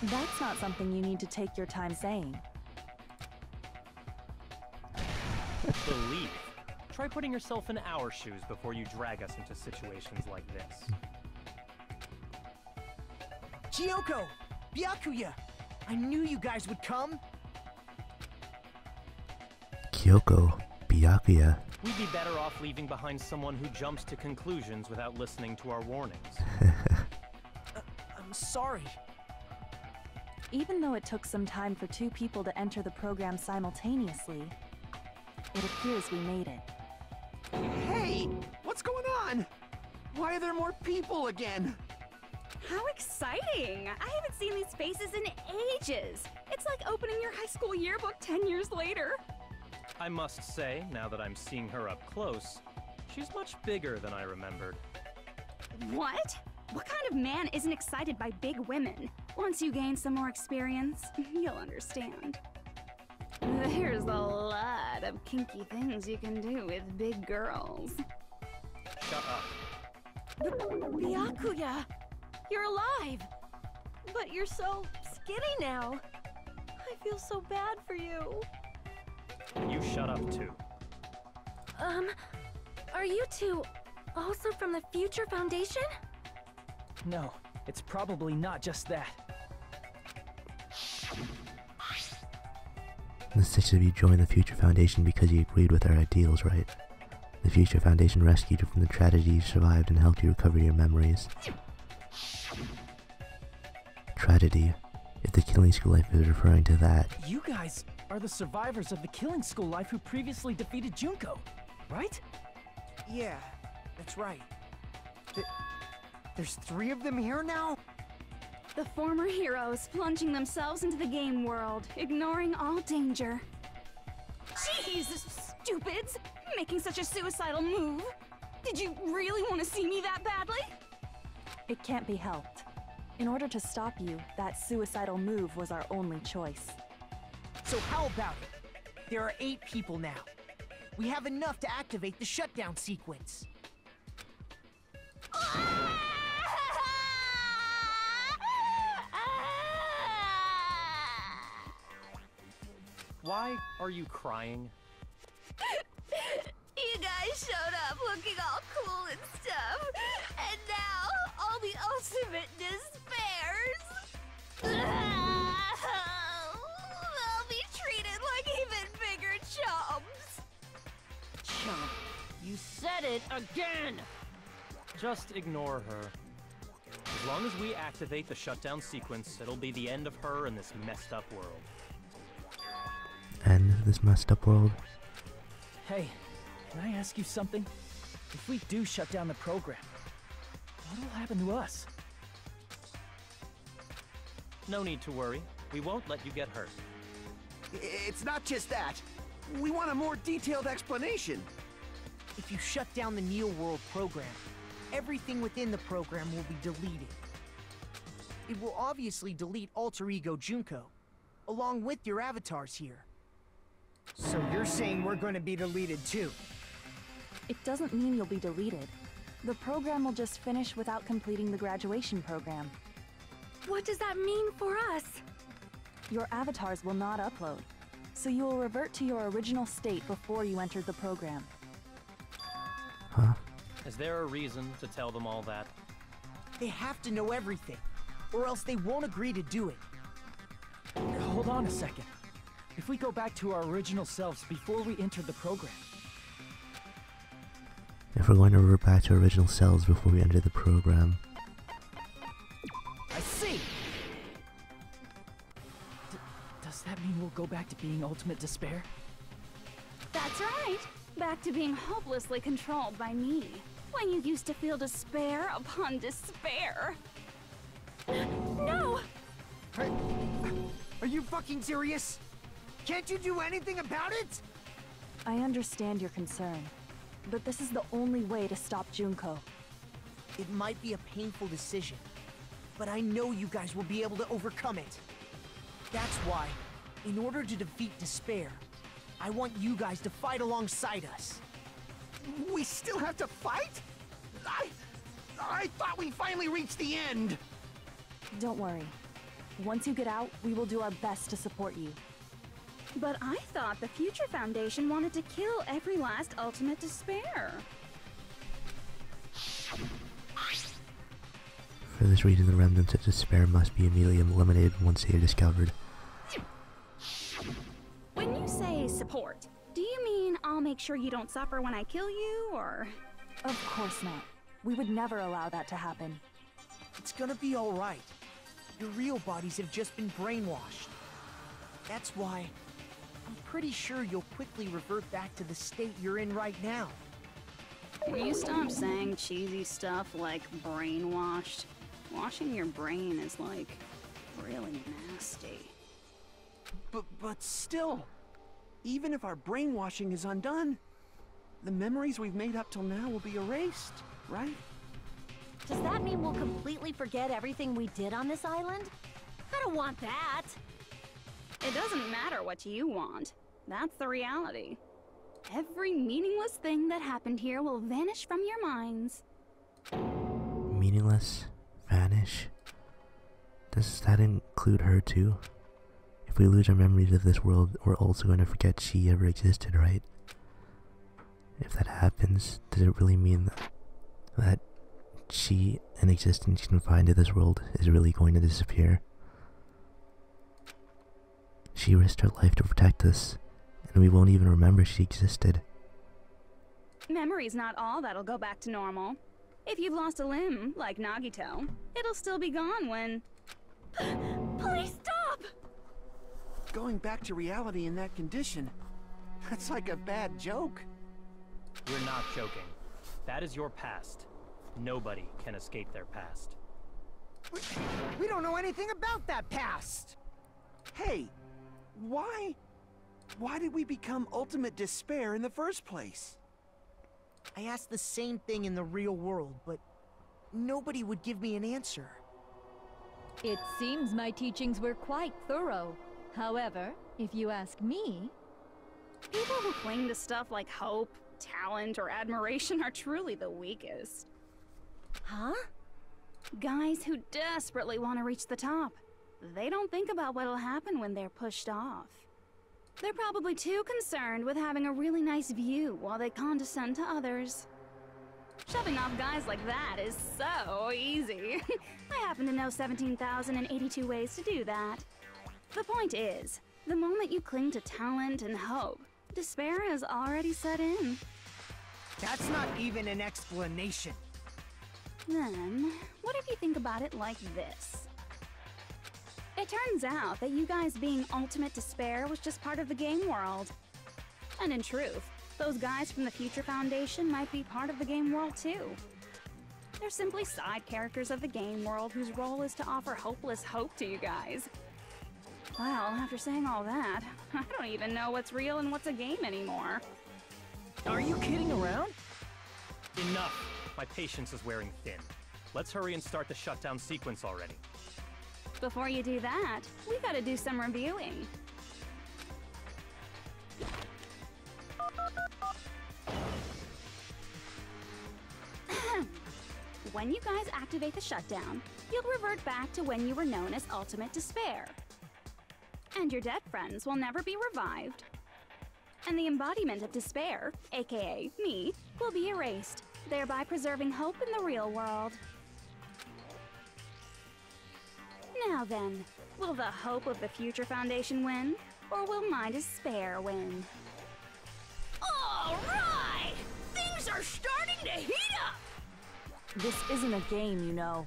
That's not something you need to take your time saying. Believe. Try putting yourself in our shoes before you drag us into situations like this. Kyoko! Byakuya! I knew you guys would come! Kyoko, Byakuya. We'd be better off leaving behind someone who jumps to conclusions without listening to our warnings. I'm sorry. Even though it took some time for two people to enter the program simultaneously, it appears we made it. Hey! What's going on? Why are there more people again? How exciting! I haven't seen these faces in ages. It's like opening your high school yearbook 10 years later. I must say, now that I'm seeing her up close, she's much bigger than I remembered. What? What kind of man isn't excited by big women? Once you gain some more experience, you'll understand. There's a lot of kinky things you can do with big girls. Shut up. Byakuya! You're alive! But you're so skinny now. I feel so bad for you. You shut up too. Are you two also from the Future Foundation? No, it's probably not just that. The six of you joined the Future Foundation because you agreed with our ideals, right? The Future Foundation rescued you from the tragedy you survived and helped you recover your memories. Tragedy? If the Killing School life is referring to that. You guys are the survivors of the Killing School life who previously defeated Junko, right? Yeah, that's right. There's 3 of them here now? The former heroes plunging themselves into the game world, ignoring all danger. Jeez, stupids! Making such a suicidal move! Did you really want to see me that badly? It can't be helped. In order to stop you, that suicidal move was our only choice. So how about it? There are 8 people now. We have enough to activate the shutdown sequence. Why are you crying? You guys showed up looking all cool and stuff, and now all the ultimate despairs. They'll be treated like even bigger chumps. Chump, you said it again! Just ignore her. As long as we activate the shutdown sequence, it'll be the end of her in this messed up world. And this messed up world? Hey, can I ask you something? If we do shut down the program, what'll happen to us? No need to worry. We won't let you get hurt. It's not just that. We want a more detailed explanation. If you shut down the Neo World program, everything within the program will be deleted. It will obviously delete Alter Ego Junko, along with your avatars here. So you're saying we're going to be deleted too? It doesn't mean you'll be deleted. The program will just finish without completing the graduation program. What does that mean for us? Your avatars will not upload, so you will revert to your original state before you entered the program. Huh? Is there a reason to tell them all that? They have to know everything, or else they won't agree to do it. Hold on a second. If we go back to our original selves before we enter the program... If we're going to revert back to our original selves before we enter the program... I see! Does that mean we'll go back to being Ultimate Despair? That's right. Back to being hopelessly controlled by me. When you used to feel despair upon despair. No! Are you fucking serious? Can't you do anything about it? I understand your concern, but this is the only way to stop Junko. It might be a painful decision, but I know you guys will be able to overcome it. That's why, in order to defeat despair, I want you guys to fight alongside us. We still have to fight? I thought we finally reached the end. Don't worry. Once you get out, we will do our best to support you. But I thought the Future Foundation wanted to kill every last Ultimate Despair. For this reason, the remnants of despair must be immediately eliminated once they are discovered. When you say support, do you mean I'll make sure you don't suffer when I kill you, or...? Of course not. We would never allow that to happen. It's gonna be alright. Your real bodies have just been brainwashed. That's why I'm pretty sure you'll quickly revert back to the state you're in right now. Can you stop saying cheesy stuff like brainwashed? Washing your brain is, like, really nasty. But still, even if our brainwashing is undone, the memories we've made up till now will be erased, right? Does that mean we'll completely forget everything we did on this island? I don't want that. It doesn't matter what you want. That's the reality. Every meaningless thing that happened here will vanish from your minds. Meaningless? Vanish? Does that include her too? If we lose our memories of this world, we're also going to forget she ever existed, right? If that happens, does it really mean that she, an existence confined to this world, is really going to disappear? She risked her life to protect us, and we won't even remember she existed. Memory's not all that'll go back to normal. If you've lost a limb, like Nagito, it'll still be gone when... Please stop! Going back to reality in that condition, that's like a bad joke. We're not joking. That is your past. Nobody can escape their past. We don't know anything about that past! Hey, why did we become Ultimate Despair in the first place? I asked the same thing in the real world, but nobody would give me an answer. It seems my teachings were quite thorough. However, if you ask me... People who cling to stuff like hope, talent, or admiration are truly the weakest. Huh? Guys who desperately want to reach the top. They don't think about what'll happen when they're pushed off. They're probably too concerned with having a really nice view while they condescend to others. Shoving off guys like that is so easy. I happen to know 17,082 ways to do that. The point is, the moment you cling to talent and hope, despair has already set in. That's not even an explanation. Then, what if you think about it like this? It turns out that you guys being Ultimate Despair was just part of the game world. And in truth, those guys from the Future Foundation might be part of the game world too. They're simply side characters of the game world whose role is to offer hopeless hope to you guys. Well, after saying all that, I don't even know what's real and what's a game anymore. Are you kidding around? Enough! My patience is wearing thin. Let's hurry and start the shutdown sequence already. Before you do that, we gotta do some reviewing. When you guys activate the shutdown, you'll revert back to when you were known as Ultimate Despair. And your dead friends will never be revived. And the embodiment of despair, aka me, will be erased, thereby preserving hope in the real world. Now then, will the hope of the Future Foundation win, or will my despair win? All right! Things are starting to heat up! This isn't a game, you know.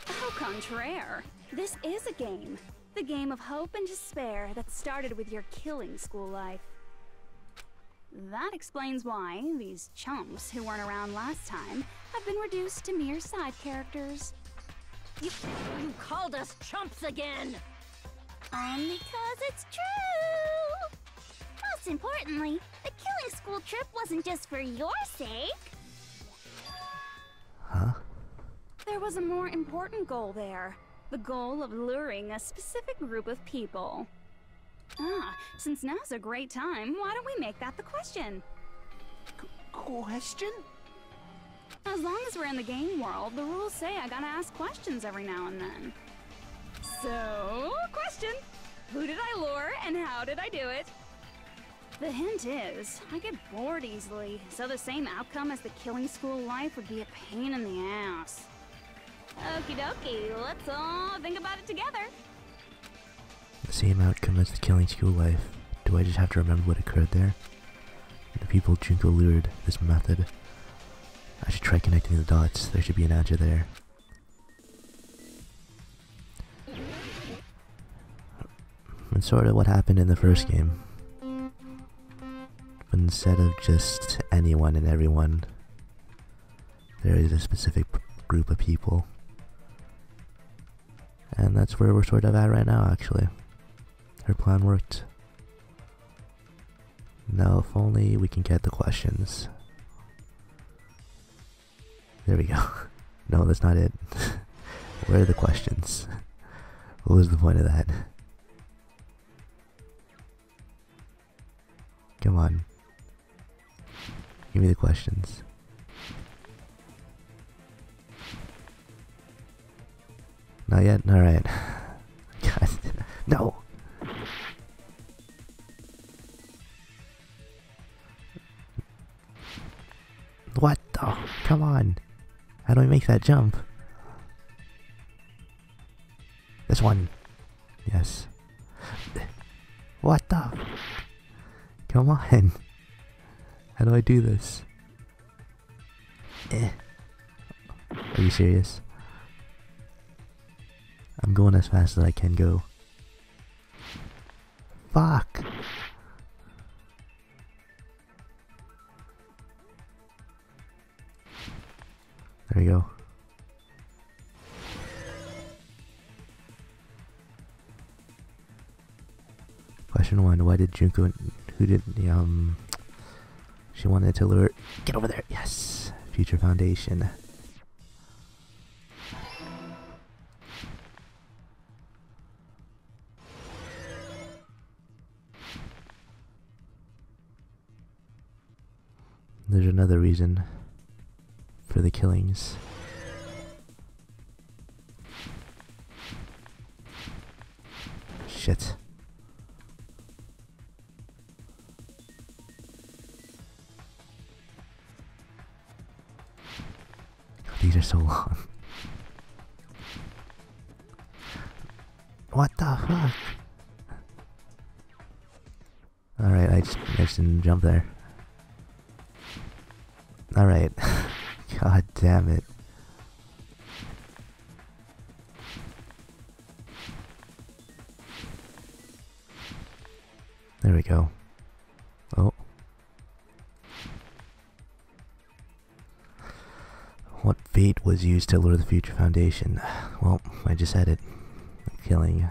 Au contraire, this is a game. The game of hope and despair that started with your killing school life. That explains why these chumps who weren't around last time have been reduced to mere side characters. You called us chumps again! Because it's true! Most importantly, the killing school trip wasn't just for your sake. Huh? There was a more important goal there. The goal of luring a specific group of people. Since now's a great time, why don't we make that the question? Question? As long as we're in the game world, the rules say I gotta ask questions every now and then. So, question. Who did I lure and how did I do it? The hint is, I get bored easily, so the same outcome as the killing school life would be a pain in the ass. Okie dokie, let's all think about it together. The same outcome as the killing school life. Do I just have to remember what occurred there? The people Junko lured, this method. I should try connecting the dots. There should be an answer there. And sort of what happened in the first game. But instead of just anyone and everyone, there is a specific group of people. And that's where we're sort of at right now, actually. Her plan worked. Now, if only we can get the questions. There we go. No, that's not it. Where are the questions? What was the point of that? Come on. Give me the questions. Not yet? Alright. God. No! What the? Come on. How do I make that jump? This one. Yes. What the? Come on. How do I do this? Are you serious? I'm going as fast as I can go. Fuck! There we go. Question 1. Why did Junko... Who did... She wanted to lure... Get over there! Yes! Future Foundation. There's another reason for the killings. Shit. These are so long. What the fuck? Alright, I just didn't jump there. Alright. God damn it. There we go. Oh. What fate was used to lure the Future Foundation? Well, I just said it. Killing.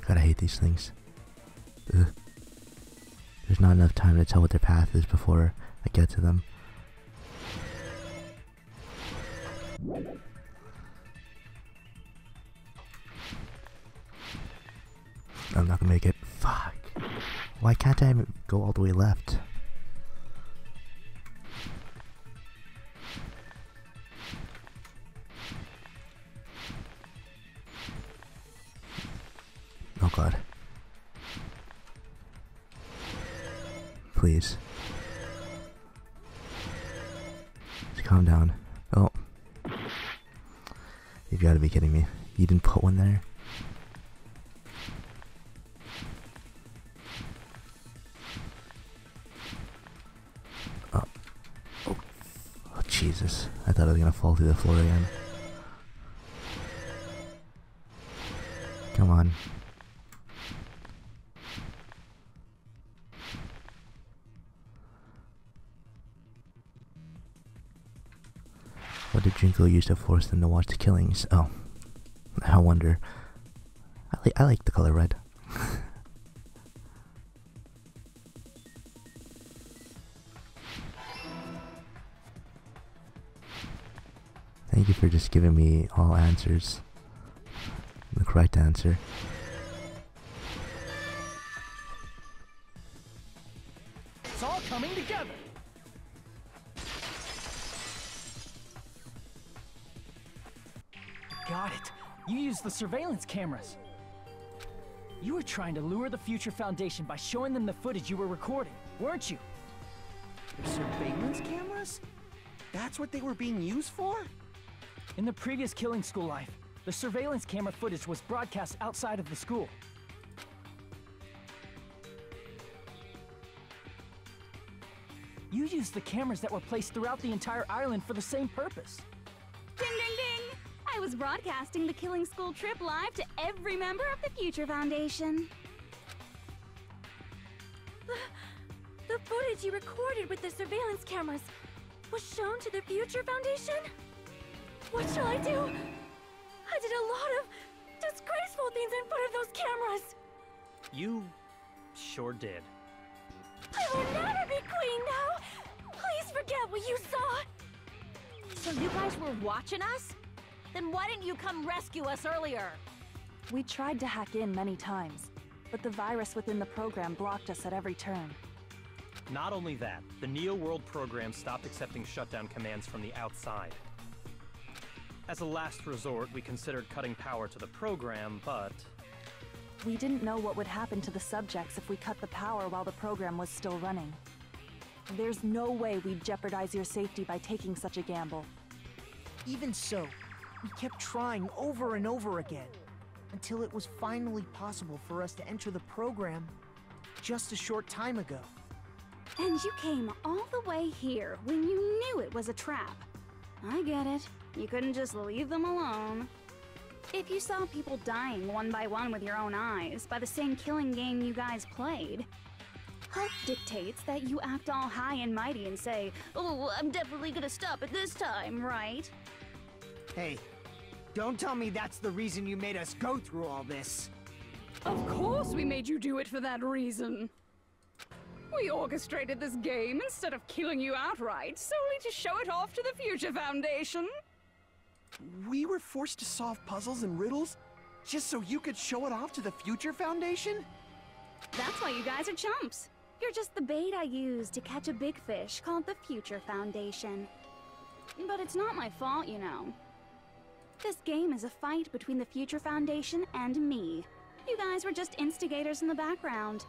God, I hate these things. Ugh. There's not enough time to tell what their path is before I get to them. I'm not gonna make it. Fuck. Why can't I go all the way left? Oh god. Please. Just calm down. Oh. You've got to be kidding me. You didn't put one there? Oh. Oh. Oh, Jesus. I thought I was gonna fall through the floor again. Come on. What did Junko use to force them to watch the killings? Oh, I wonder. I like the color red. Thank you for just giving me all answers. The correct answer. It's all all coming together. Got it. You used the surveillance cameras. You were trying to lure the Future Foundation by showing them the footage you were recording, weren't you? The surveillance cameras? That's what they were being used for? In the previous Killing School life, the surveillance camera footage was broadcast outside of the school. You used the cameras that were placed throughout the entire island for the same purpose. Ding ding ding! I was broadcasting the Killing School trip live to every member of the Future Foundation. The footage you recorded with the surveillance cameras was shown to the Future Foundation? What shall I do? I did a lot of disgraceful things in front of those cameras. You sure did. I will never be queen now! Please forget what you saw! So you guys were watching us? Then why didn't you come rescue us earlier? We tried to hack in many times, but the virus within the program blocked us at every turn. Not only that, the Neo World program stopped accepting shutdown commands from the outside. As a last resort, we considered cutting power to the program, but... We didn't know what would happen to the subjects if we cut the power while the program was still running. There's no way we'd jeopardize your safety by taking such a gamble. Even so, we kept trying over and over again, until it was finally possible for us to enter the program just a short time ago. And you came all the way here when you knew it was a trap. I get it. You couldn't just leave them alone. If you saw people dying one by one with your own eyes by the same killing game you guys played, hope dictates that you act all high and mighty and say, "Oh, I'm definitely gonna stop it this time," right? Hey, don't tell me that's the reason you made us go through all this. Of course we made you do it for that reason. We orchestrated this game instead of killing you outright, solely to show it off to the Future Foundation. We were forced to solve puzzles and riddles just so you could show it off to the Future Foundation? That's why you guys are chumps. You're just the bait I used to catch a big fish called the Future Foundation. But it's not my fault, you know. This game is a fight between the Future Foundation and me. You guys were just instigators in the background.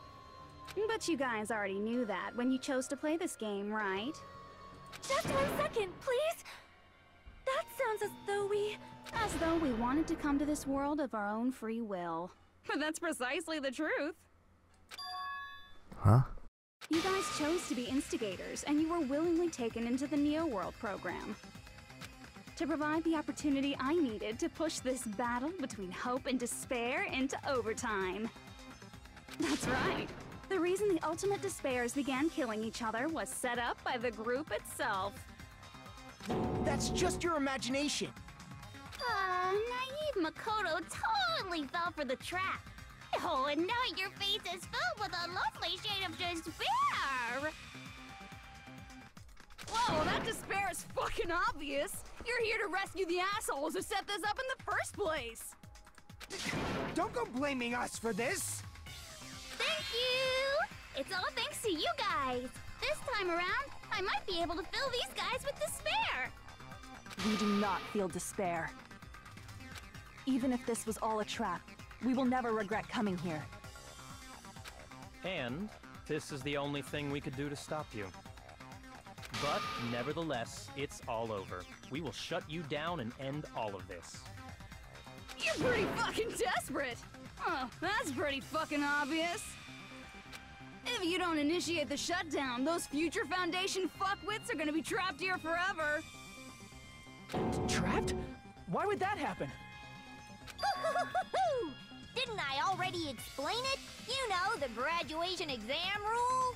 But you guys already knew that when you chose to play this game, right? Just 1 second, please! That sounds As though we wanted to come to this world of our own free will. But that's precisely the truth. Huh? You guys chose to be instigators, and you were willingly taken into the Neo World program. To provide the opportunity I needed to push this battle between hope and despair into overtime. That's right. The reason the Ultimate Despairs began killing each other was set up by the group itself. That's just your imagination. Naive Makoto totally fell for the trap. Oh, and now your face is filled with a lovely shade of despair. Whoa, that despair is fucking obvious. You're here to rescue the assholes who set this up in the first place. Don't go blaming us for this. Thank you. It's all thanks to you guys. This time around, I might be able to fill these guys with despair. We do not feel despair. Even if this was all a trap, we will never regret coming here. And this is the only thing we could do to stop you. But nevertheless, it's all over. We will shut you down and end all of this. You're pretty fucking desperate. Oh, that's pretty fucking obvious. If you don't initiate the shutdown, those Future Foundation fuckwits are gonna be trapped here forever. Trapped? Why would that happen? Didn't I already explain it? You know, the graduation exam rule?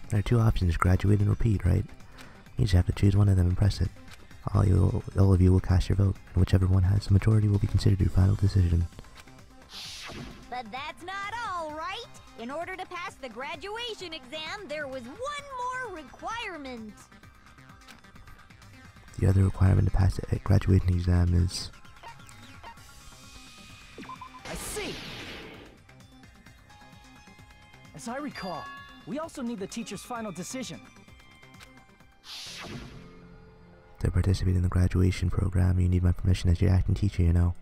There are two options, graduate and repeat, right? You just have to choose one of them and press it. All of you will cast your vote, and whichever one has the majority will be considered your final decision. But that's not all, right? In order to pass the graduation exam, there was one more requirement. The other requirement to pass the graduation exam is... I see! As I recall, we also need the teacher's final decision. To participate in the graduation program, you need my permission as your acting teacher, you know.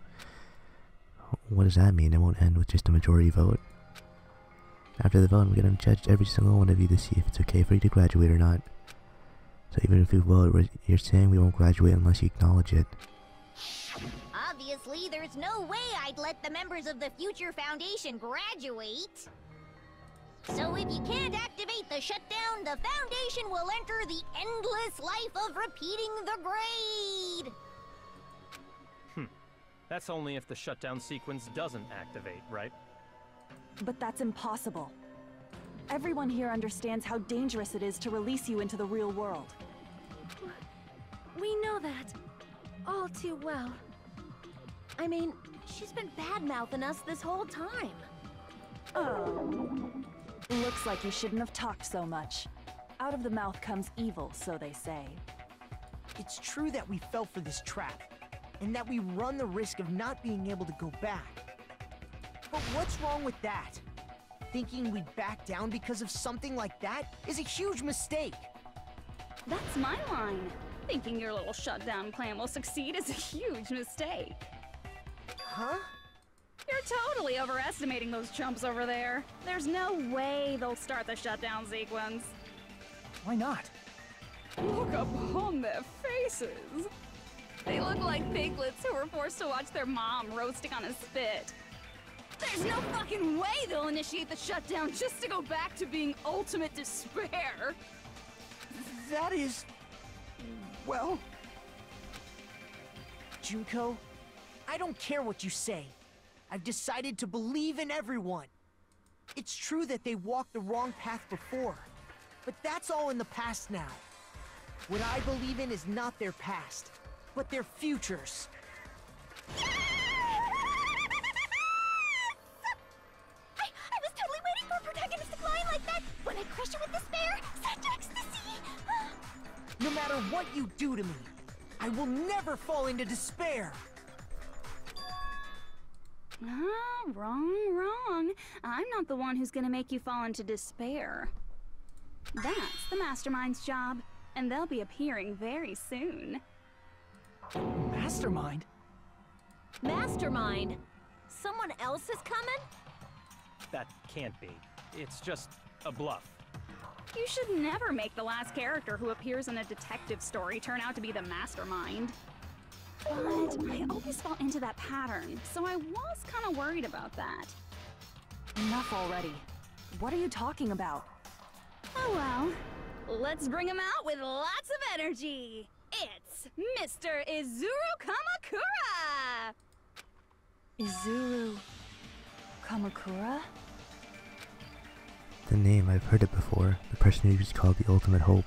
What does that mean? It won't end with just a majority vote? After the vote, we're gonna judge every single one of you to see if it's okay for you to graduate or not. So even if you vote, you're saying we won't graduate unless you acknowledge it. Obviously, there's no way I'd let the members of the Future Foundation graduate. So if you can't activate the shutdown, the Foundation will enter the endless life of repeating the grade! That's only if the shutdown sequence doesn't activate, right? But that's impossible. Everyone here understands how dangerous it is to release you into the real world. We know that. All too well. I mean, she's been bad-mouthing us this whole time. Oh. Looks like you shouldn't have talked so much. Out of the mouth comes evil, so they say. It's true that we fell for this trap, and that we run the risk of not being able to go back. But what's wrong with that? Thinking we'd back down because of something like that is a huge mistake. That's my line. Thinking your little shutdown plan will succeed is a huge mistake. Huh? You're totally overestimating those chumps over there. There's no way they'll start the shutdown sequence. Why not? Look upon their faces. They look like piglets who were forced to watch their mom roasting on a spit. There's no fucking way they'll initiate the shutdown just to go back to being ultimate despair. That is... well... Junko, I don't care what you say. I've decided to believe in everyone. It's true that they walked the wrong path before, but that's all in the past now. What I believe in is not their past, but their futures. I was totally waiting for a protagonistic line like that when I crush you with despair, such ecstasy! No matter what you do to me, I will never fall into despair! Wrong. I'm not the one who's gonna make you fall into despair. That's the Mastermind's job, and they'll be appearing very soon. Mastermind? Mastermind? Someone else is coming? That can't be. It's just a bluff. You should never make the last character who appears in a detective story turn out to be the Mastermind. But I always fall into that pattern, so I was kind of worried about that. Enough already. What are you talking about? Oh well, let's bring him out with lots of energy. It's Mr. Izuru Kamakura! Izuru... Kamakura? The name, I've heard it before. The person who was called the Ultimate Hope.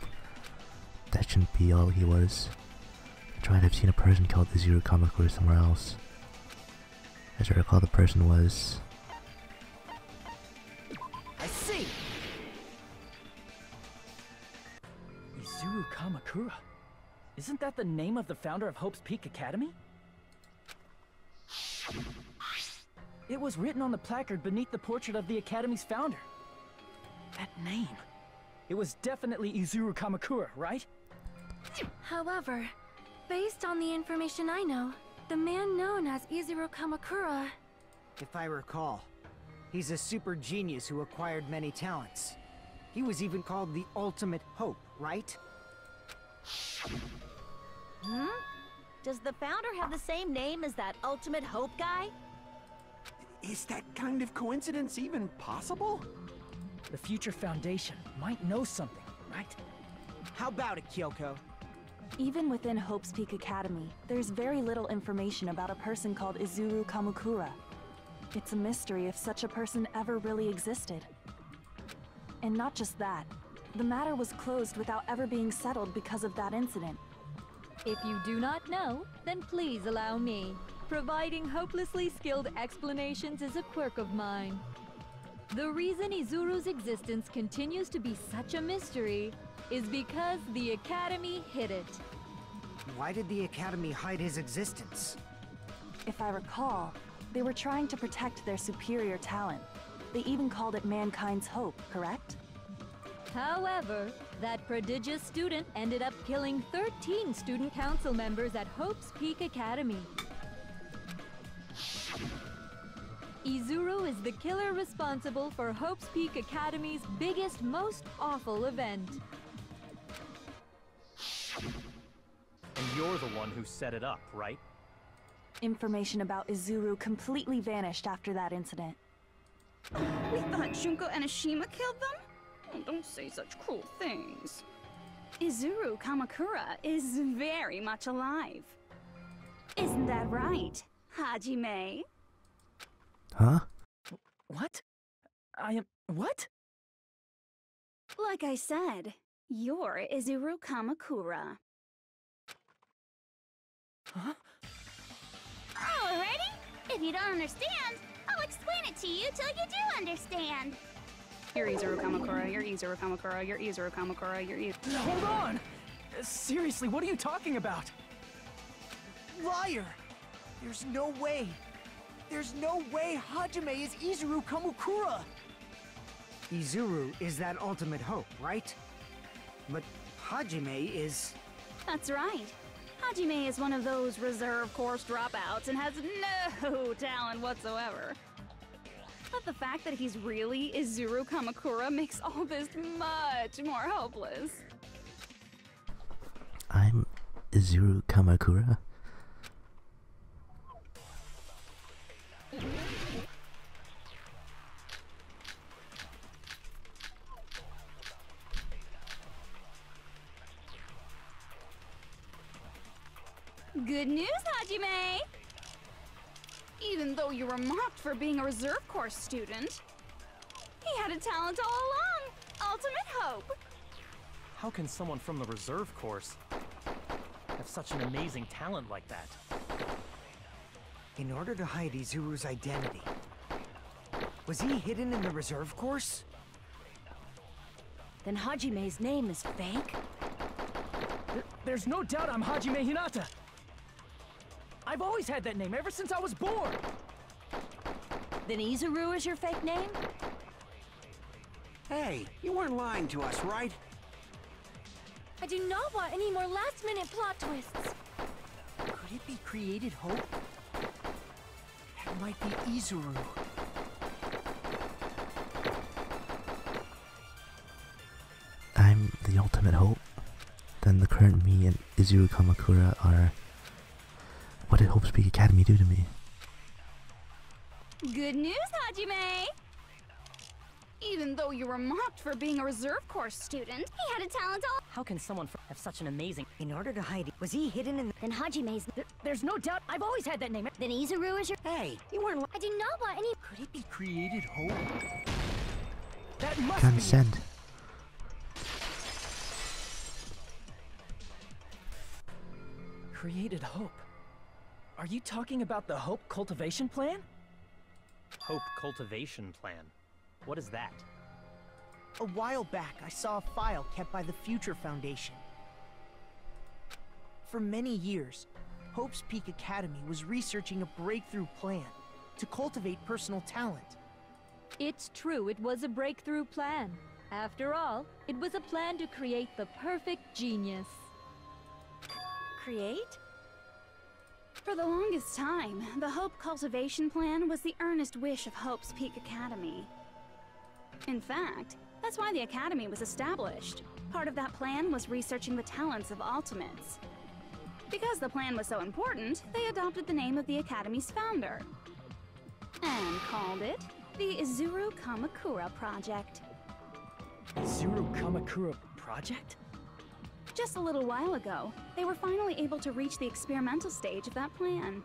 That shouldn't be all he was. I tried to have seen a person called Izuru Kamakura somewhere else. As I recall, the person was... I see! Izuru Kamakura? Isn't that the name of the founder of Hope's Peak Academy? It was written on the placard beneath the portrait of the Academy's founder. That name. It was definitely Izuru Kamakura, right? However, based on the information I know, the man known as Izuru Kamakura... If I recall, he's a super genius who acquired many talents. He was even called the Ultimate Hope, right? Does the founder have the same name as that Ultimate Hope guy? Is that kind of coincidence even possible? The Future Foundation might know something, right? How about it, Kyoko? Even within Hope's Peak Academy, there's very little information about a person called Izuru Kamakura. It's a mystery if such a person ever really existed. And not just that, the matter was closed without ever being settled because of that incident. If you do not know, then please allow me. Providing hopelessly skilled explanations is a quirk of mine. The reason Izuru's existence continues to be such a mystery is because the Academy hid it. Why did the Academy hide his existence? If I recall, they were trying to protect their superior talent. They even called it mankind's hope, correct? However, that prodigious student ended up killing 13 student council members at Hope's Peak Academy. Izuru is the killer responsible for Hope's Peak Academy's biggest, most awful event. And you're the one who set it up, right? Information about Izuru completely vanished after that incident. We thought Junko and Ashima killed them? Oh, don't say such cruel things. Izuru Kamakura is very much alive. Isn't that right, Hajime? Huh? What? What? Like I said, you're Izuru Kamakura. Huh? Alrighty? If you don't understand, I'll explain it to you till you do understand. You're Izuru Kamakura, you're Izuru Kamakura, you're Izuru Kamakura, you're Izuru... Hold on! Seriously, what are you talking about? Liar! There's no way. There's no way Hajime is Izuru Kamukura! Izuru is that ultimate hope, right? But Hajime is... That's right. Hajime is one of those reserve course dropouts and has no talent whatsoever. But the fact that he's really Izuru Kamakura makes all this much more hopeless. I'm Izuru Kamakura. Good news, Hajime! Even though you were mocked for being a reserve course student, he had a talent all along! Ultimate hope! How can someone from the reserve course have such an amazing talent like that? In order to hide Izuru's identity, was he hidden in the reserve course? Then Hajime's name is fake? There's no doubt I'm Hajime Hinata! I've always had that name ever since I was born! Then Izuru is your fake name? Hey, you weren't lying to us, right? I do not want any more last-minute plot twists. Could it be created hope? That might be Izuru. I'm the ultimate hope. Then the current me and Izuru Kamakura are... What did Hope's Peak Academy do to me? Good news, Hajime! Even though you were mocked for being a reserve course student, he had a talent all— How can someone have such an amazing... In order to hide it, was he hidden in the... Then Hajime's... There's no doubt I've always had that name. Then Izuru is your— Hey, you weren't I do not want any— Could it be created hope? That must Consent. Created hope. Are you talking about the Hope Cultivation Plan? Hope Cultivation Plan. What is that? A while back, I saw a file kept by the Future Foundation. For many years, Hope's Peak Academy was researching a breakthrough plan to cultivate personal talent. It's true, it was a breakthrough plan. After all, it was a plan to create the perfect genius. Create? For the longest time, the Hope Cultivation Plan was the earnest wish of Hope's Peak Academy. In fact, that's why the Academy was established. Part of that plan was researching the talents of Ultimates. Because the plan was so important, they adopted the name of the Academy's founder. And called it the Izuru Kamakura Project. Izuru Kamakura Project? Just a little while ago, they were finally able to reach the experimental stage of that plan.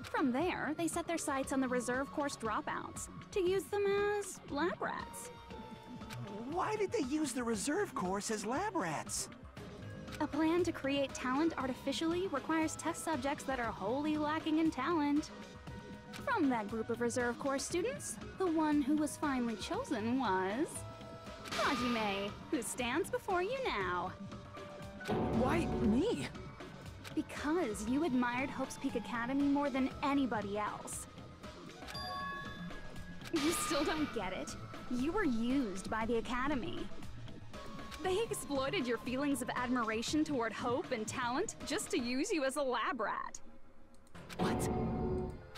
From there, they set their sights on the reserve course dropouts to use them as lab rats. Why did they use the reserve course as lab rats? A plan to create talent artificially requires test subjects that are wholly lacking in talent. From that group of reserve course students, the one who was finally chosen was... Hajime, who stands before you now. Why me? Because you admired Hope's Peak Academy more than anybody else. You still don't get it? You were used by the Academy. They exploited your feelings of admiration toward hope and talent just to use you as a lab rat. What?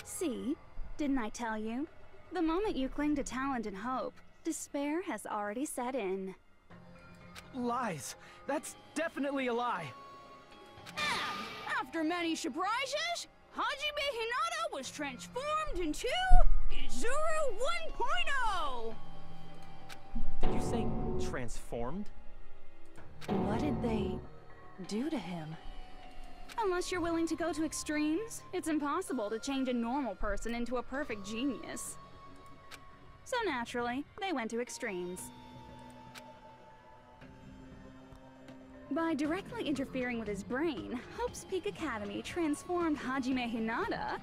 See? Didn't I tell you? The moment you cling to talent and hope, despair has already set in. Lies. That's definitely a lie. And after many surprises, Hajime Hinata was transformed into Izuru 1.0! Did you say transformed? What did they do to him? Unless you're willing to go to extremes, it's impossible to change a normal person into a perfect genius. So naturally, they went to extremes. By directly interfering with his brain, Hope's Peak Academy transformed Hajime Hinata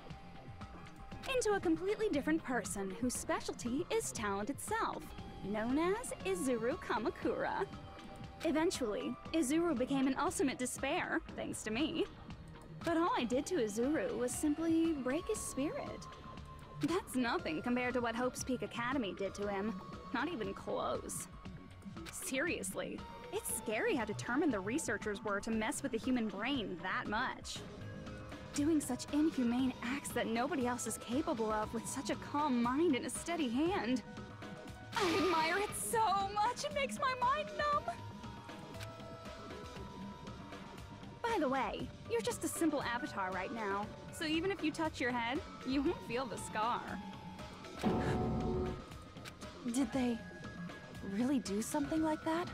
into a completely different person whose specialty is talent itself, known as Izuru Kamakura. Eventually, Izuru became an ultimate despair, thanks to me. But all I did to Izuru was simply break his spirit. That's nothing compared to what Hope's Peak Academy did to him. Not even close. Seriously, it's scary how determined the researchers were to mess with the human brain that much. Doing such inhumane acts that nobody else is capable of with such a calm mind and a steady hand. I admire it so much, it makes my mind numb. By the way, you're just a simple avatar right now, so even if you touch your head, you won't feel the scar. Did they really do something like that?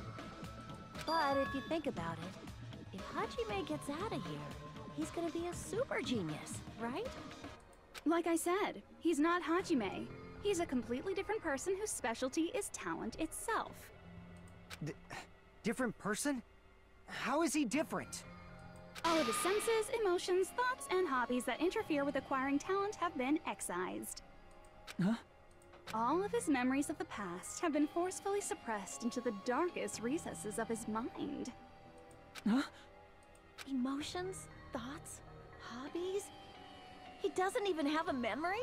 But if you think about it, if Hajime gets out of here, he's gonna be a super genius, right? Like I said, he's not Hajime. He's a completely different person whose specialty is talent itself. Different person? How is he different? All of his senses, emotions, thoughts, and hobbies that interfere with acquiring talent have been excised. Huh? All of his memories of the past have been forcefully suppressed into the darkest recesses of his mind. Huh? Emotions? Thoughts? Hobbies? He doesn't even have a memory?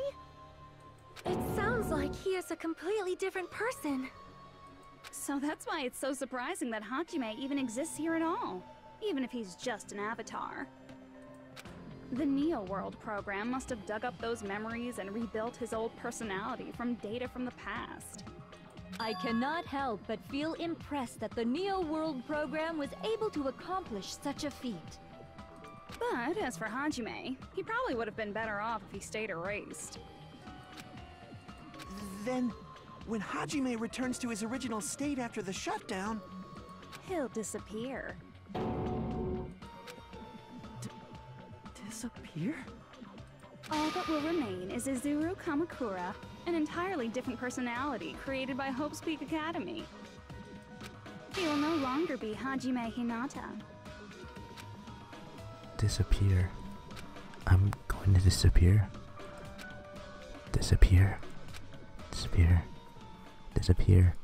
It sounds like he is a completely different person. So that's why it's so surprising that Hajime even exists here at all, even if he's just an avatar. The Neo World program must have dug up those memories and rebuilt his old personality from data from the past. I cannot help but feel impressed that the Neo World program was able to accomplish such a feat. But as for Hajime, he probably would have been better off if he stayed erased. Then, when Hajime returns to his original state after the shutdown, he'll disappear. Disappear? All that will remain is Izuru Kamakura, an entirely different personality created by Hope's Peak Academy. He will no longer be Hajime Hinata. Disappear. I'm going to disappear. Disappear. Disappear. Disappear.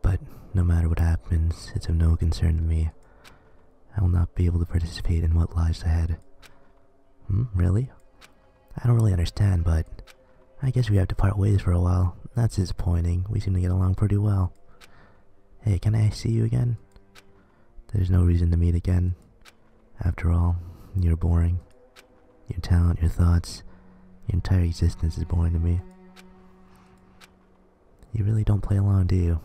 But no matter what happens, it's of no concern to me. I will not be able to participate in what lies ahead. Really? I don't really understand, but I guess we have to part ways for a while. That's disappointing. We seem to get along pretty well. Hey, can I see you again? There's no reason to meet again. After all, you're boring. Your talent, your thoughts, your entire existence is boring to me. You really don't play along, do you?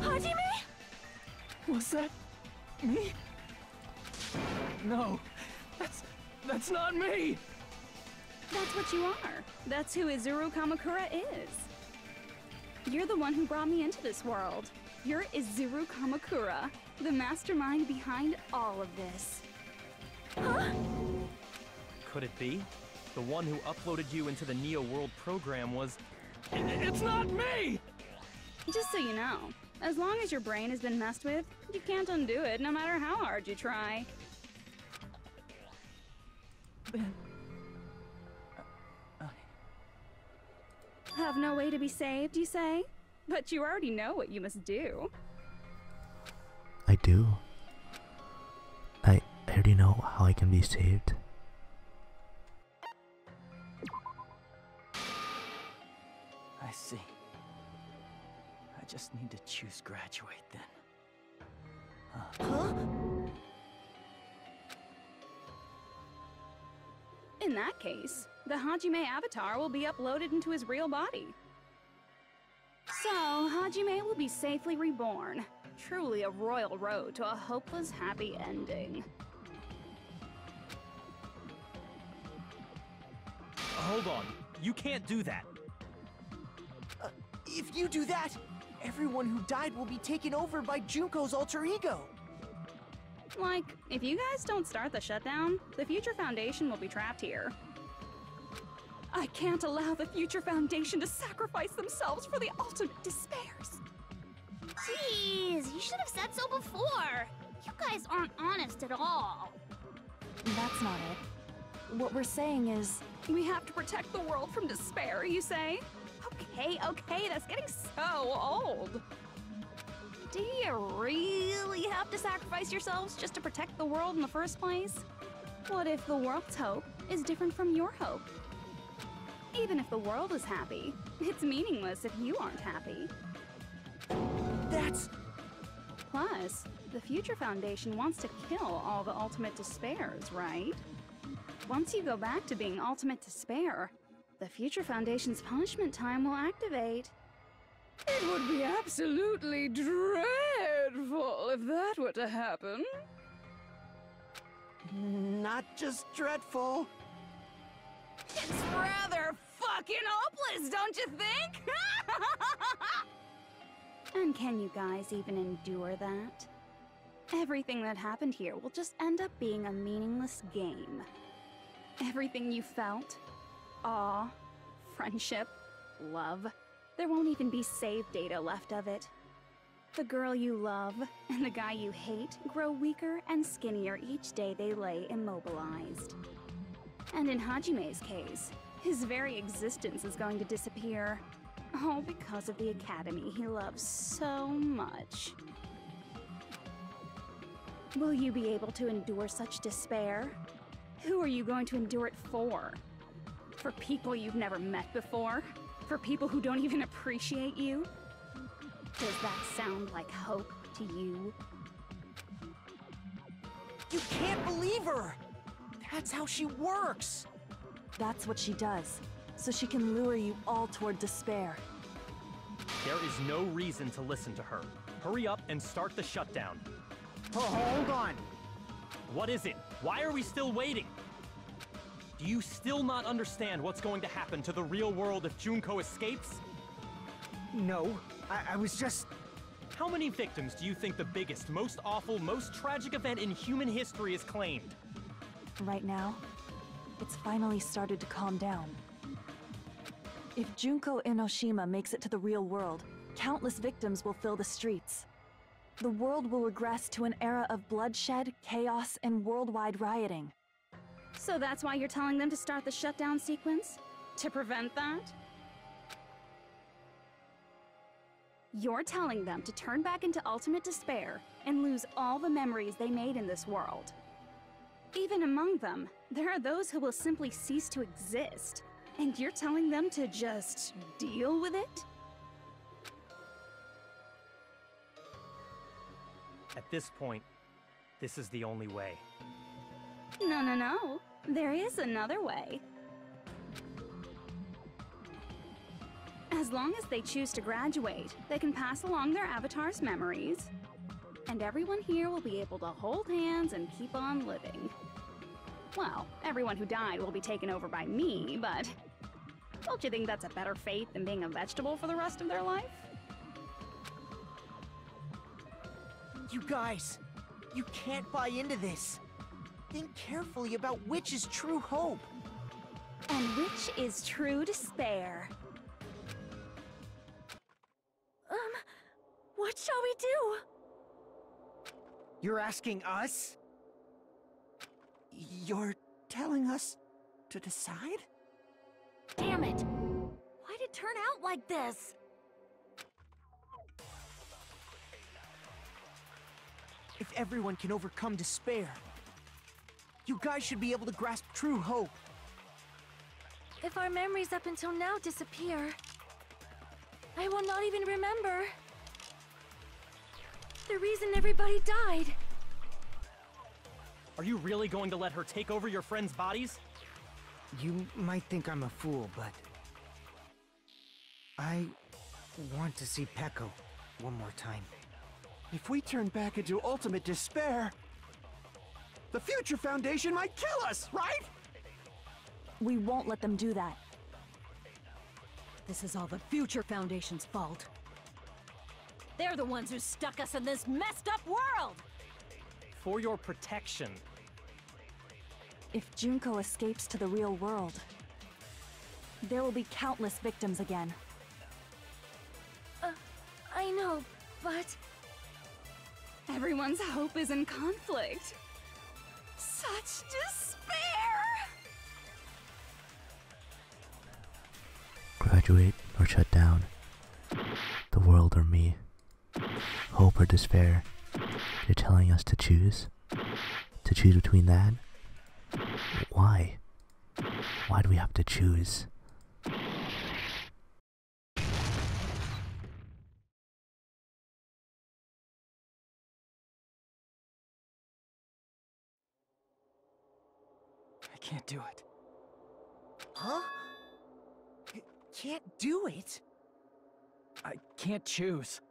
Hajime? Was that me? No, that's not me! That's what you are. That's who Izuru Kamakura is. You're the one who brought me into this world. You're Izuru Kamakura, the mastermind behind all of this. Huh? Could it be? The one who uploaded you into the Neo World program was... It's not me! Just so you know, As long as your brain has been messed with, you can't undo it no matter how hard you try. Have no way to be saved, you say? But you already know what you must do. I do. I already know how I can be saved. I see. I just need to choose graduate then. Huh? In that case, the Hajime avatar will be uploaded into his real body. So, Hajime will be safely reborn. Truly a royal road to a hopeless happy ending. Hold on. You can't do that. If you do that, everyone who died will be taken over by Junko's alter ego. Like, if you guys don't start the shutdown, the Future Foundation will be trapped here. I can't allow the Future Foundation to sacrifice themselves for the ultimate despairs. Jeez, you should have said so before. You guys aren't honest at all. That's not it. What we're saying is... We have to protect the world from despair, you say? Okay, that's getting so old. Do you really have to sacrifice yourselves just to protect the world in the first place? What if the world's hope is different from your hope? Even if the world is happy, it's meaningless if you aren't happy. That's... Plus, the Future Foundation wants to kill all the ultimate despairs, right? Once you go back to being ultimate despair, the Future Foundation's punishment time will activate. It would be absolutely dreadful if that were to happen. Not just dreadful. It's rather fucking hopeless, don't you think? And can you guys even endure that? Everything that happened here will just end up being a meaningless game. Everything you felt, awe, friendship, love, there won't even be save data left of it. The girl you love and the guy you hate grow weaker and skinnier each day they lay immobilized. And in Hajime's case, his very existence is going to disappear. All because of the academy he loves so much. Will you be able to endure such despair? Who are you going to endure it for? For people you've never met before? For people who don't even appreciate you? Does that sound like hope to you? You can't believe her! That's how she works! That's what she does, so she can lure you all toward despair. There is no reason to listen to her. Hurry up and start the shutdown. Oh, hold on! What is it? Why are we still waiting? Do you still not understand what's going to happen to the real world if Junko escapes? No, I was just... How many victims do you think the biggest, most awful, most tragic event in human history has claimed? Right now, it's finally started to calm down. If Junko Enoshima makes it to the real world, countless victims will fill the streets. The world will regress to an era of bloodshed, chaos, and worldwide rioting. So that's why you're telling them to start the shutdown sequence? To prevent that? You're telling them to turn back into ultimate despair and lose all the memories they made in this world. Even among them, there are those who will simply cease to exist. And you're telling them to just deal with it? At this point, this is the only way. No. There is another way. As long as they choose to graduate, they can pass along their avatar's memories. And everyone here will be able to hold hands and keep on living. Well, everyone who died will be taken over by me, but... Don't you think that's a better fate than being a vegetable for the rest of their life? You guys, you can't buy into this. Think carefully about which is true hope. And which is true despair. What shall we do? You're asking us? You're telling us to decide? Damn it! Why'd it turn out like this? If everyone can overcome despair, you guys should be able to grasp true hope. If our memories up until now disappear, I will not even remember the reason everybody died. Are you really going to let her take over your friends' bodies? You might think I'm a fool, but I want to see Peko one more time. If we turn back into ultimate despair, the Future Foundation might kill us, right? We won't let them do that. This is all the Future Foundation's fault. They're the ones who stuck us in this messed up world! For your protection. If Junko escapes to the real world, there will be countless victims again. I know, but... Everyone's hope is in conflict. Such despair! Graduate or shut down. The world or me. Hope or despair. You're telling us to choose? To choose between that? Why? Why do we have to choose? I can't do it. Huh? Can't do it? I can't choose.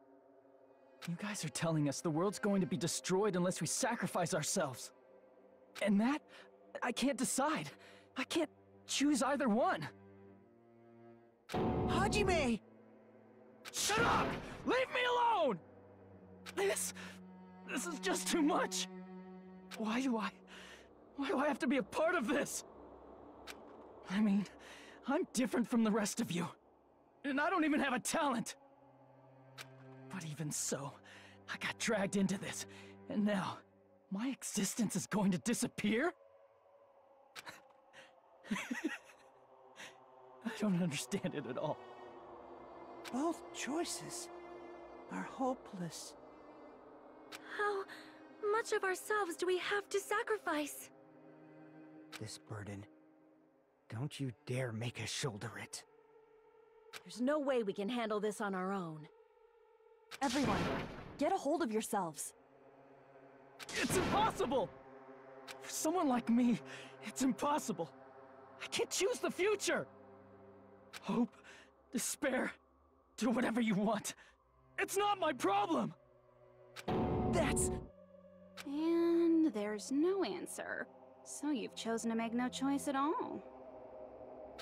You guys are telling us the world's going to be destroyed unless we sacrifice ourselves. And that, I can't decide. I can't choose either one. Hajime! Shut up! Leave me alone! This is just too much. Why do I have to be a part of this? I mean, I'm different from the rest of you. And I don't even have a talent. But even so, I got dragged into this. And now, my existence is going to disappear? I don't understand it at all. Both choices are hopeless. How much of ourselves do we have to sacrifice? This burden, don't you dare make us shoulder it. There's no way we can handle this on our own. Everyone, get a hold of yourselves. It's impossible! For someone like me, it's impossible. I can't choose the future! Hope, despair, do whatever you want. It's not my problem! That's... And there's no answer. So you've chosen to make no choice at all.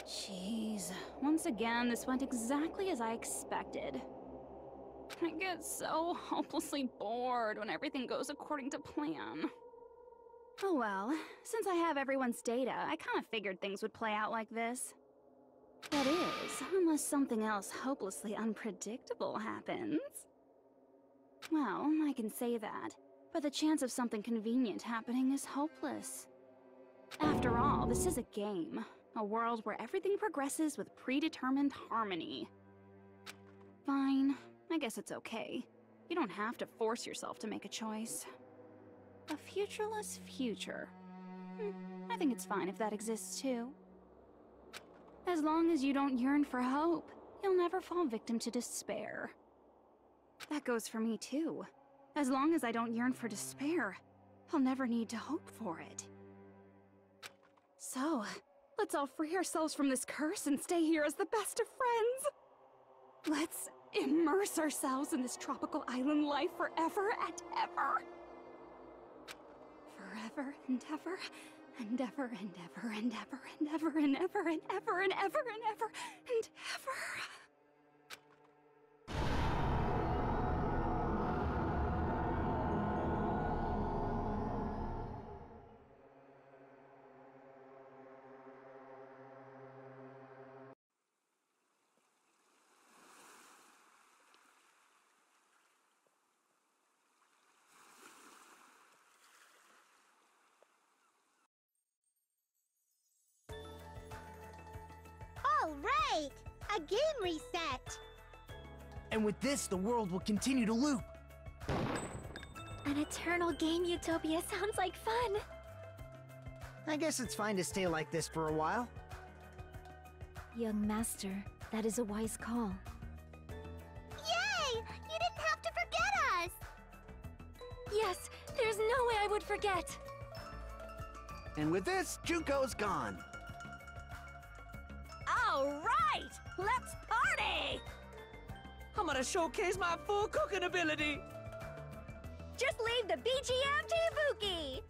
Jeez, once again, this went exactly as I expected. I get so hopelessly bored when everything goes according to plan. Oh well, since I have everyone's data, I kind of figured things would play out like this. That is, unless something else hopelessly unpredictable happens. Well, I can say that, but the chance of something convenient happening is hopeless. After all, this is a game. A world where everything progresses with predetermined harmony. Fine, I guess it's okay. You don't have to force yourself to make a choice. A futureless future. I think it's fine if that exists too. As long as you don't yearn for hope, you'll never fall victim to despair. That goes for me too. As long as I don't yearn for despair, I'll never need to hope for it. So, let's all free ourselves from this curse and stay here as the best of friends. Let's immerse ourselves in this tropical island life forever and ever. Forever and ever, and ever and ever and ever and ever and ever and ever and ever and ever and ever. right! A game reset! And with this, the world will continue to loop. An eternal game utopia sounds like fun. I guess it's fine to stay like this for a while. Young master, that is a wise call. Yay! You didn't have to forget us! Yes, there's no way I would forget. And with this, Junko's gone. All right, let's party! I'm gonna showcase my full cooking ability. Just leave the BGM to Ibuki!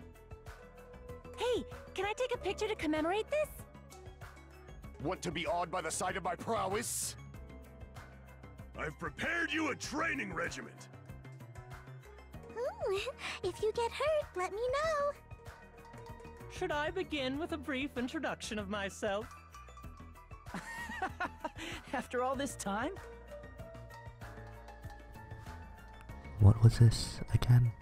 Hey, can I take a picture to commemorate this? Want to be awed by the sight of my prowess? I've prepared you a training regiment. Ooh, if you get hurt, let me know. Should I begin with a brief introduction of myself? After all this time? What was this again?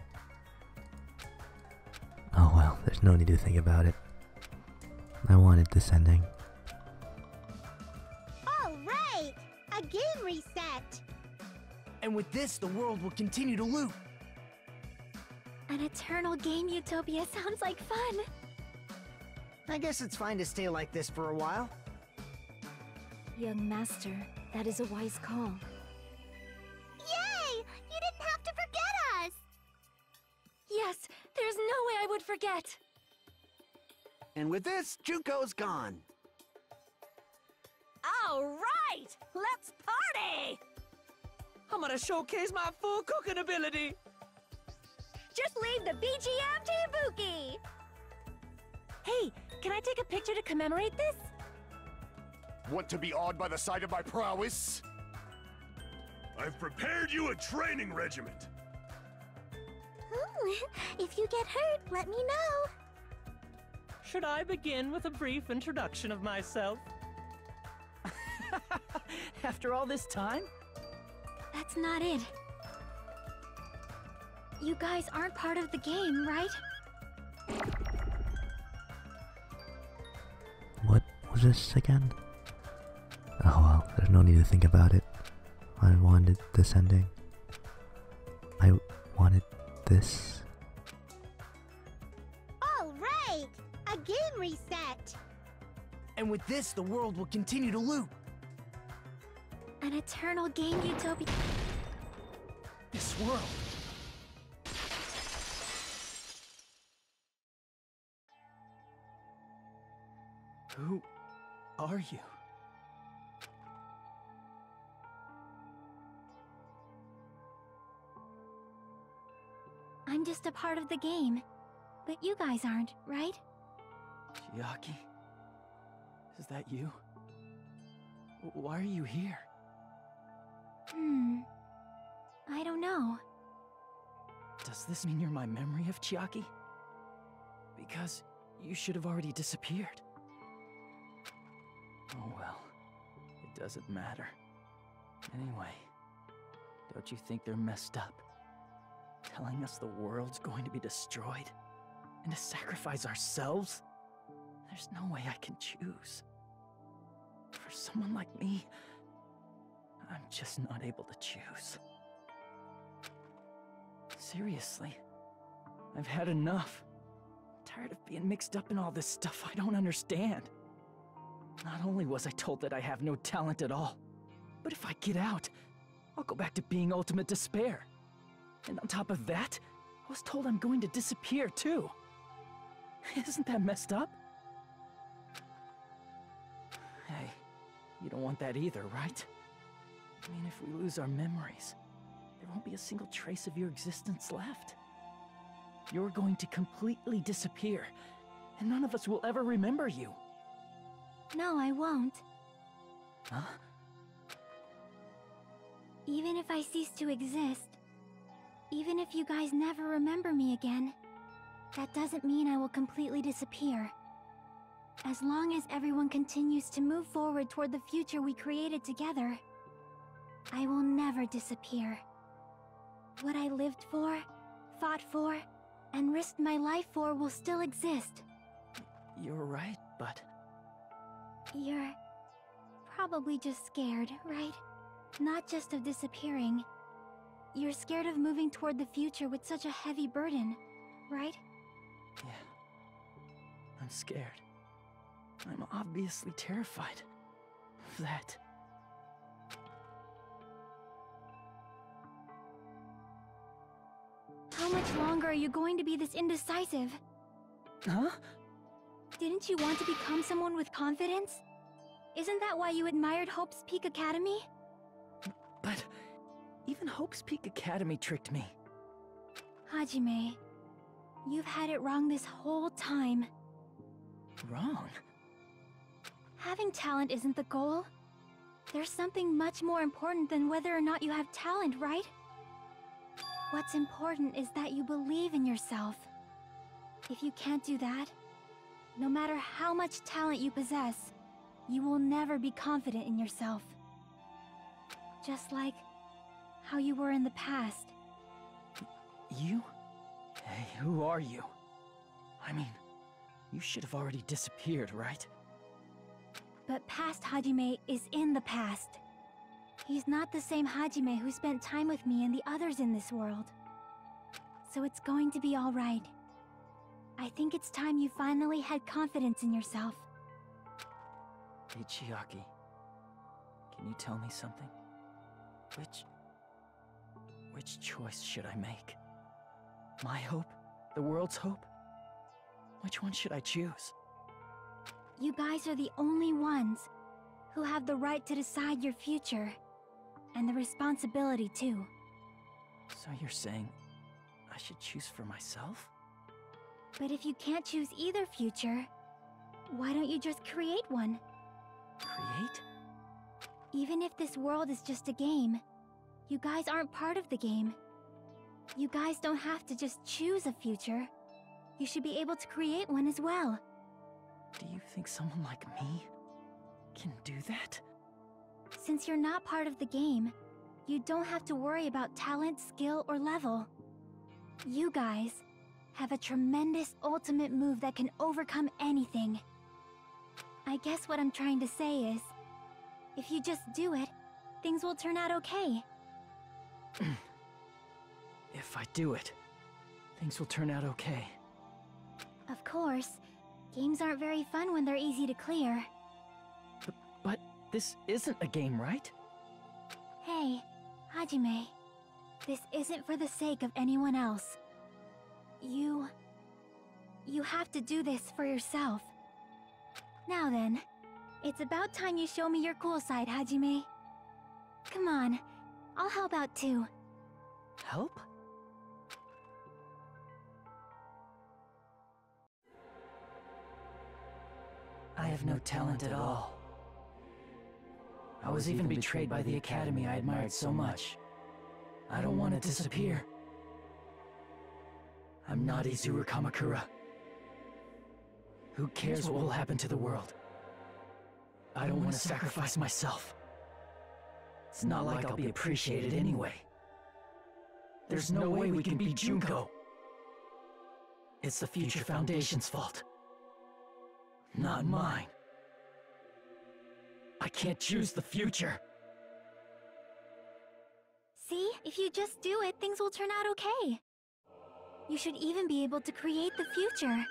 Oh well, there's no need to think about it. I wanted this ending. All right! A game reset! And with this, the world will continue to loop. An eternal game utopia sounds like fun. I guess it's fine to stay like this for a while. Young master, that is a wise call. Yay! You didn't have to forget us! Yes, there's no way I would forget. And with this, Junko's gone. All right, let's party! I'm gonna showcase my full cooking ability. Just leave the BGM to Ibuki! Hey, can I take a picture to commemorate this? Want to be awed by the sight of my prowess? I've prepared you a training regiment. Ooh, if you get hurt, let me know. Should I begin with a brief introduction of myself? After all this time? That's not it. You guys aren't part of the game, right? What was this again? Oh well, there's no need to think about it. I wanted this ending. I wanted this. All right! A game reset! And with this, the world will continue to loop. An eternal game utopia. This world. Who are you? I'm just a part of the game. But you guys aren't, right? Chiaki? Is that you? Why are you here? I don't know. Does this mean you're my memory of Chiaki? Because you should have already disappeared. Oh well, it doesn't matter. Anyway, don't you think they're messed up? Telling us the world's going to be destroyed? And to sacrifice ourselves? There's no way I can choose. For someone like me, I'm just not able to choose. Seriously, I've had enough. I'm tired of being mixed up in all this stuff I don't understand. Not only was I told that I have no talent at all, but if I get out, I'll go back to being ultimate despair. And on top of that, I was told I'm going to disappear too. Isn't that messed up? Hey, you don't want that either, right? I mean, if we lose our memories, there won't be a single trace of your existence left. You're going to completely disappear, and none of us will ever remember you. No, I won't. Huh? Even if I cease to exist, even if you guys never remember me again, that doesn't mean I will completely disappear. As long as everyone continues to move forward toward the future we created together, I will never disappear. What I lived for, fought for, and risked my life for will still exist. You're right, but... You're probably just scared, right? Not just of disappearing. You're scared of moving toward the future with such a heavy burden, right? Yeah. I'm scared. I'm obviously terrified of that. How much longer are you going to be this indecisive? Huh? Didn't you want to become someone with confidence? Isn't that why you admired Hope's Peak Academy? But even Hope's Peak Academy tricked me. Hajime, you've had it wrong this whole time. Wrong? Having talent isn't the goal. There's something much more important than whether or not you have talent, right? What's important is that you believe in yourself. If you can't do that, no matter how much talent you possess, you will never be confident in yourself. Just like how you were in the past. You? Hey, who are you? I mean, you should have already disappeared, right? But past Hajime is in the past. He's not the same Hajime who spent time with me and the others in this world. So it's going to be all right. I think it's time you finally had confidence in yourself. Hey, Chiaki. Can you tell me something? Which choice should I make? My hope? The world's hope? Which one should I choose? You guys are the only ones who have the right to decide your future. And the responsibility, too. So you're saying I should choose for myself? But if you can't choose either future, why don't you just create one? Create? Even if this world is just a game, you guys aren't part of the game. You guys don't have to just choose a future. You should be able to create one as well. Do you think someone like me can do that? Since you're not part of the game, you don't have to worry about talent, skill, or level. You guys have a tremendous ultimate move that can overcome anything. I guess what I'm trying to say is, if you just do it, things will turn out okay. If I do it, things will turn out okay. Of course, games aren't very fun when they're easy to clear. But this isn't a game, right? Hey, Hajime. This isn't for the sake of anyone else. You have to do this for yourself. Now then, it's about time you show me your cool side, Hajime. Come on, I'll help out too. Help? I have no talent at all. I was even betrayed by the academy I admired so much. I don't want to disappear. I'm not Izuru Kamakura. Who cares what will happen to the world? I don't want to sacrifice myself. It's not like I'll be appreciated anyway. There's no way we can beat Junko. It's the Future Foundation's fault. Not mine. I can't choose the future. See, if you just do it, things will turn out okay. You should even be able to create the future.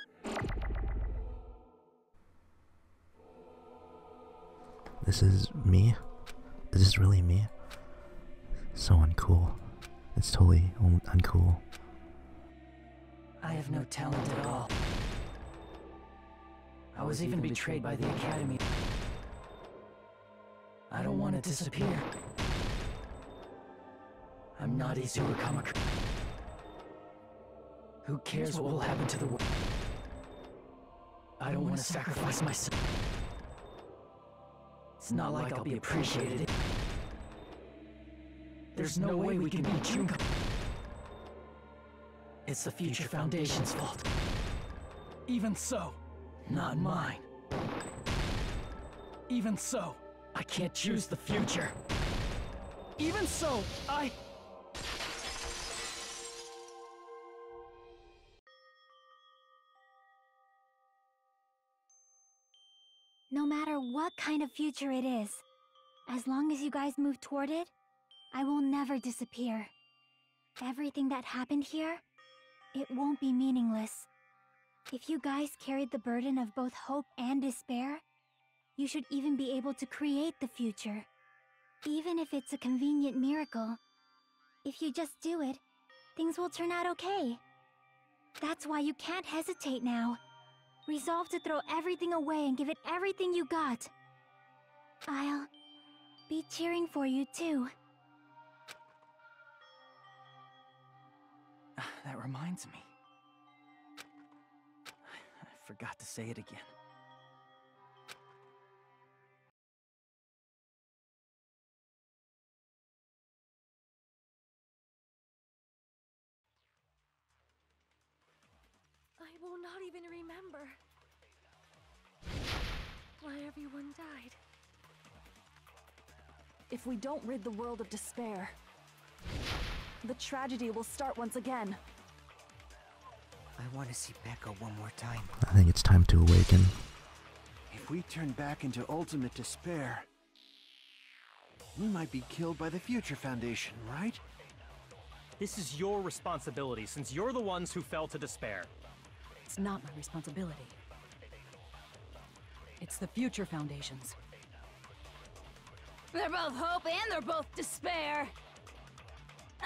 This is me? Is this really me? So uncool. It's totally uncool. I have no talent at all. I was even betrayed by the academy. I don't want to disappear. I'm not Izuru Kamakura. Who cares what will happen to the world? I don't want to sacrifice myself. It's not like I'll be appreciated. There's no way we can beat Junko. It's the Future Foundation's fault. Even so, not mine. Even so, I can't choose the future. Even so, No matter what kind of future it is, As long as you guys move toward it, I will never disappear. Everything that happened here, it won't be meaningless. If you guys carried the burden of both hope and despair, you should even be able to create the future. Even if it's a convenient miracle. If you just do it, things will turn out okay. That's why you can't hesitate now. Resolve to throw everything away and give it everything you got. I'll be cheering for you too. That reminds me. I forgot to say it again. I will not even remember why everyone died. If we don't rid the world of despair, the tragedy will start once again. I want to see Becca one more time. I think it's time to awaken. If we turn back into ultimate despair, we might be killed by the Future Foundation, right? This is your responsibility, since you're the ones who fell to despair. It's not my responsibility. It's the Future Foundation's. They're both hope and they're both despair.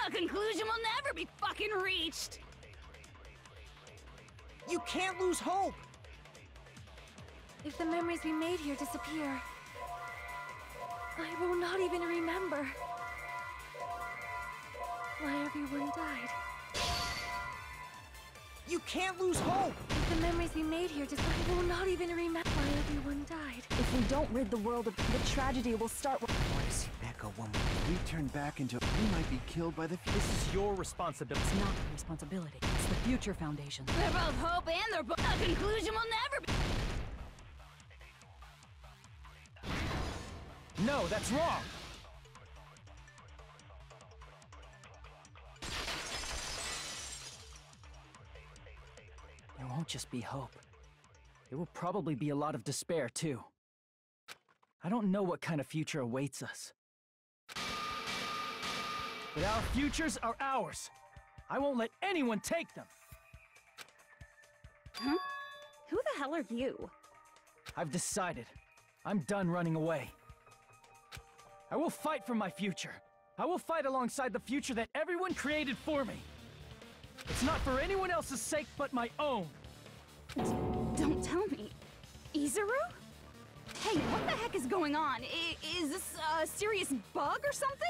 A conclusion will never be fucking reached. You can't lose hope! If the memories we made here disappear, I will not even remember why everyone died. You can't lose hope! If the memories we made here I will not even remember why everyone died. If we don't rid the world of the tragedy will start. I want to see Becca one more. If we turn back into, we might be killed by the. This is your responsibility. It's not my responsibility. It's the Future Foundation. They're both hope and they're both. A conclusion will never be. No, that's wrong! There won't just be hope. There will probably be a lot of despair, too. I don't know what kind of future awaits us. But our futures are ours. I won't let anyone take them. Huh? Who the hell are you? I've decided. I'm done running away. I will fight for my future. I will fight alongside the future that everyone created for me. It's not for anyone else's sake but my own. Don't tell me. Izuru? Hey, what the heck is going on? Is this a serious bug or something?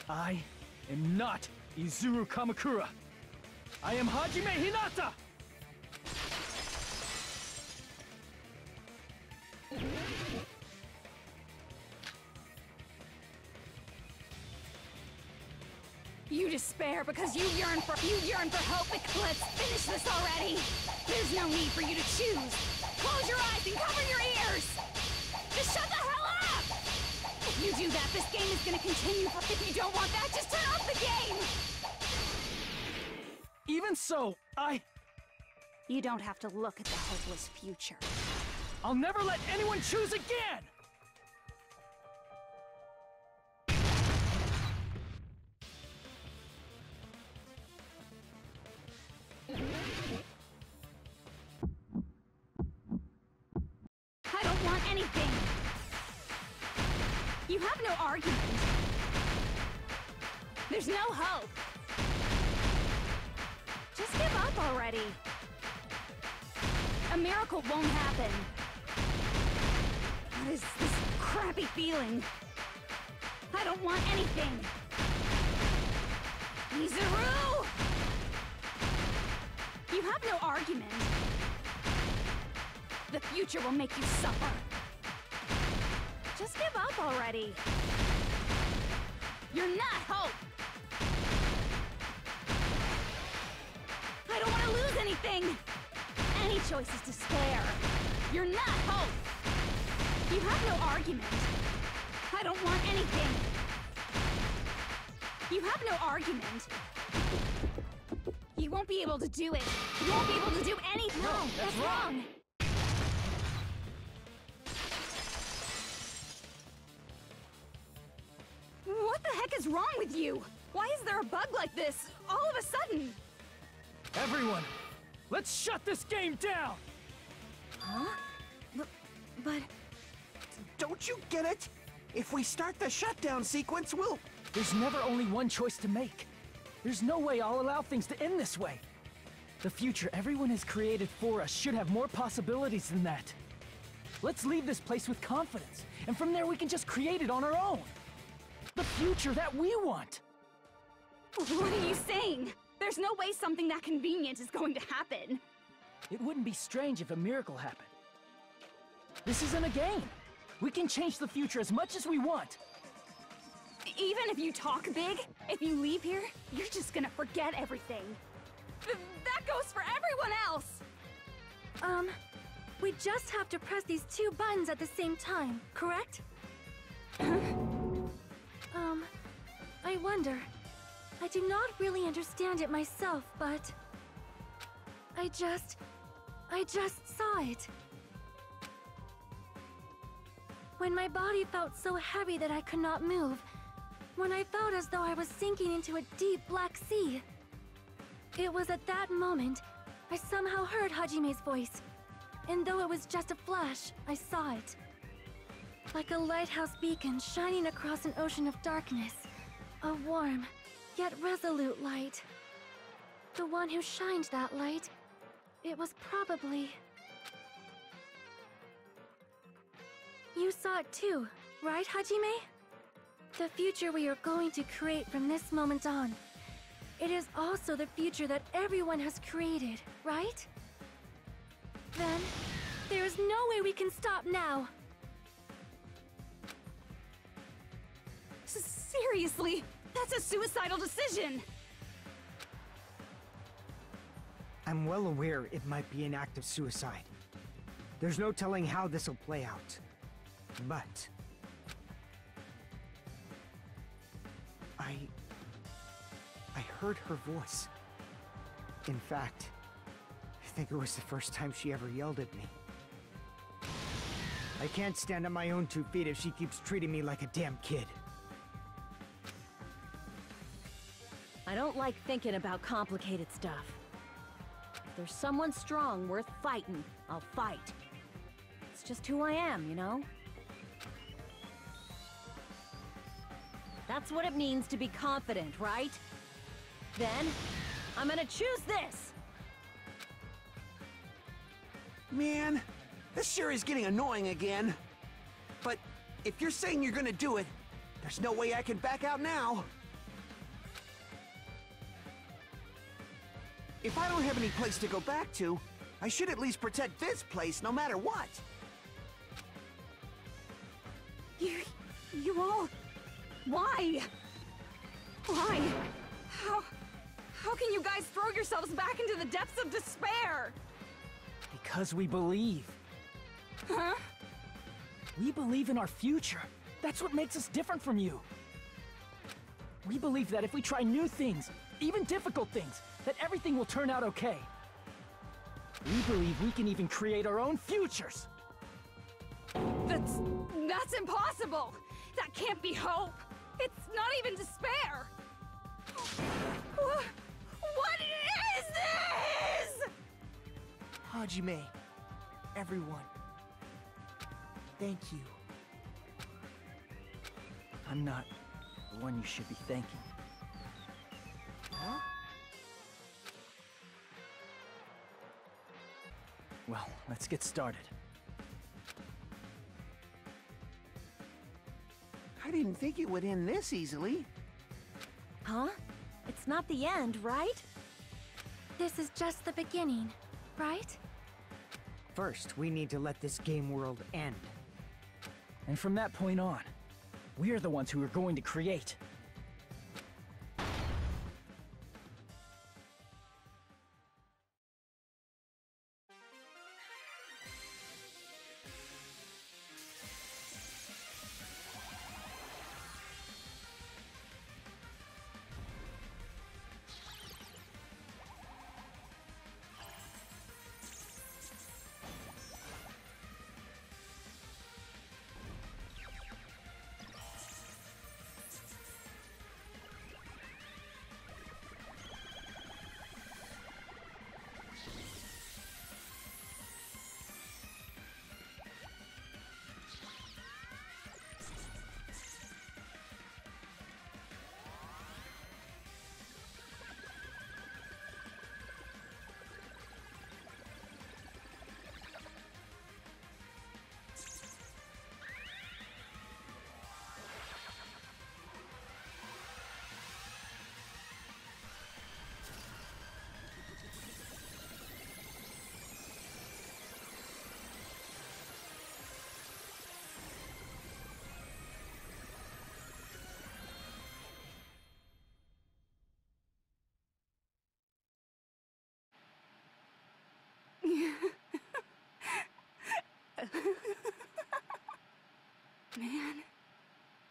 I am not Izuru Kamakura. I am Hajime Hinata! You despair because you yearn for hope. Let's finish this already. There's no need for you to choose. Close your eyes and cover your ears. Just shut the hell up! If you do that, this game is gonna continue. If you don't want that, just turn off the game. Even so, You don't have to look at the hopeless future. I'll never let anyone choose again! I don't want anything. You have no argument. There's no hope. Just give up already. A miracle won't happen. What is this crappy feeling? I don't want anything. Izuru! You have no argument. The future will make you suffer. Just give up already. You're not hope. I don't want to lose anything. Any choice is despair. You're not hope. You have no argument. I don't want anything. You have no argument. You won't be able to do it. You won't be able to do anything. No, that's wrong. is wrong with you? Why is there a bug like this, all of a sudden? Everyone, let's shut this game down! Huh? But... Don't you get it? If we start the shutdown sequence, we'll... There's never only one choice to make. There's no way I'll allow things to end this way. The future everyone has created for us should have more possibilities than that. Let's leave this place with confidence, and from there we can just create it on our own. The future that we want! What are you saying? There's no way something that convenient is going to happen. It wouldn't be strange if a miracle happened. This isn't a game. We can change the future as much as we want. Even if you talk big, if you leave here, you're just gonna forget everything. That goes for everyone else! We just have to press these 2 buttons at the same time, correct? I wonder. I do not really understand it myself, but... I just saw it. When my body felt so heavy that I could not move. When I felt as though I was sinking into a deep black sea. It was at that moment, I somehow heard Hajime's voice. And though it was just a flash, I saw it. Like a lighthouse beacon shining across an ocean of darkness. A warm, yet resolute light. The one who shined that light, it was probably... You saw it too, right, Hajime? The future we are going to create from this moment on. It is also the future that everyone has created, right? Then, there is no way we can stop now. Seriously, that's a suicidal decision! I'm well aware it might be an act of suicide. There's no telling how this'll play out. But... I heard her voice. In fact, I think it was the first time she ever yelled at me. I can't stand on my own 2 feet if she keeps treating me like a damn kid. I don't like thinking about complicated stuff. If there's someone strong worth fighting, I'll fight. It's just who I am, you know? That's what it means to be confident, right? Then, I'm gonna choose this! Man, this sure is getting annoying again. But if you're saying you're gonna do it, there's no way I can back out now. If I don't have any place to go back to, I should at least protect this place no matter what. You all... Why? Why? How can you guys throw yourselves back into the depths of despair? Because we believe. Huh? We believe in our future. That's what makes us different from you. We believe that if we try new things, even difficult things, that everything will turn out okay. We believe we can even create our own futures. That's impossible! That can't be hope! It's not even despair! What is this?! Hajime, everyone, thank you. I'm not the one you should be thanking. Huh? Well, let's get started. I didn't think it would end this easily. Huh? It's not the end, right? This is just the beginning, right? First, we need to let this game world end. And from that point on, we're the ones who are going to create.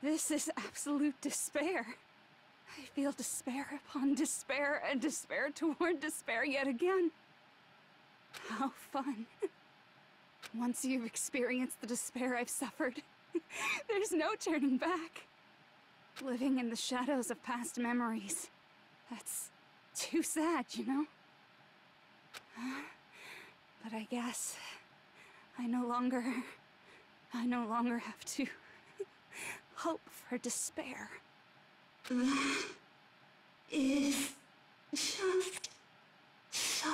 This is absolute despair. I feel despair upon despair and despair toward despair yet again. How fun. Once you've experienced the despair I've suffered, there's no turning back. Living in the shadows of past memories. That's too sad, you know? But I guess I no longer have to hope for despair. That is just so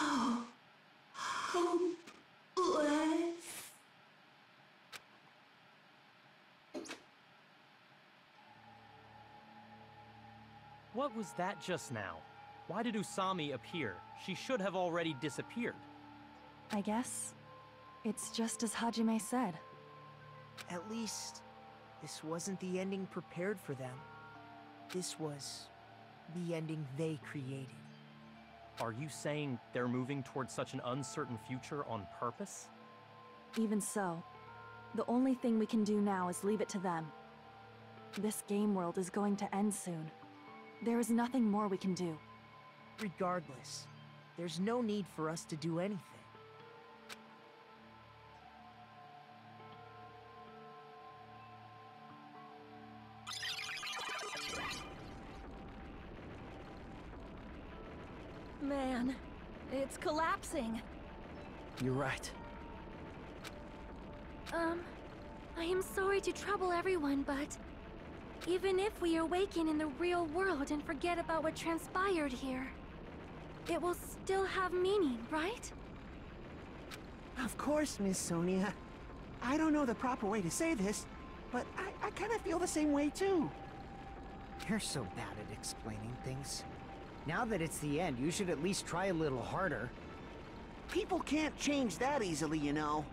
hopeless. What was that just now? Why did Usami appear? She should have already disappeared. I guess it's just as Hajime said. At least, this wasn't the ending prepared for them. This was the ending they created. Are you saying they're moving towards such an uncertain future on purpose? Even so, the only thing we can do now is leave it to them. This game world is going to end soon. There is nothing more we can do. Regardless, there's no need for us to do anything. Man, it's collapsing. You're right. I am sorry to trouble everyone, but even if we awaken in the real world and forget about what transpired here, it will still have meaning, right? Of course, Miss Sonia. I don't know the proper way to say this, but I kind of feel the same way too. You're so bad at explaining things. Now that it's the end, you should at least try a little harder. People can't change that easily, you know.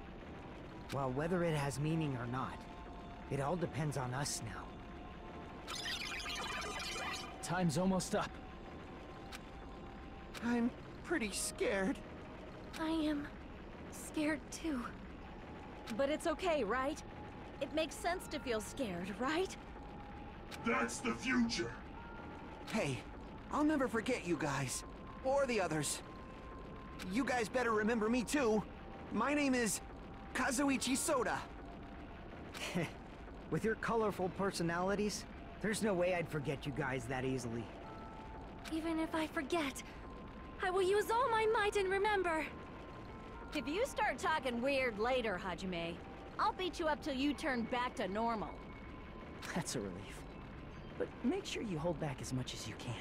Well, whether it has meaning or not, it all depends on us now. Time's almost up. I'm pretty scared. I am scared too. But it's okay, right? It makes sense to feel scared, right? That's the future. Hey, I'll never forget you guys. Or the others. You guys better remember me too. My name is Kazuichi Soda. With your colorful personalities, there's no way I'd forget you guys that easily. Even if I forget, I will use all my might and remember. If you start talking weird later, Hajime, I'll beat you up till you turn back to normal. That's a relief. But make sure you hold back as much as you can.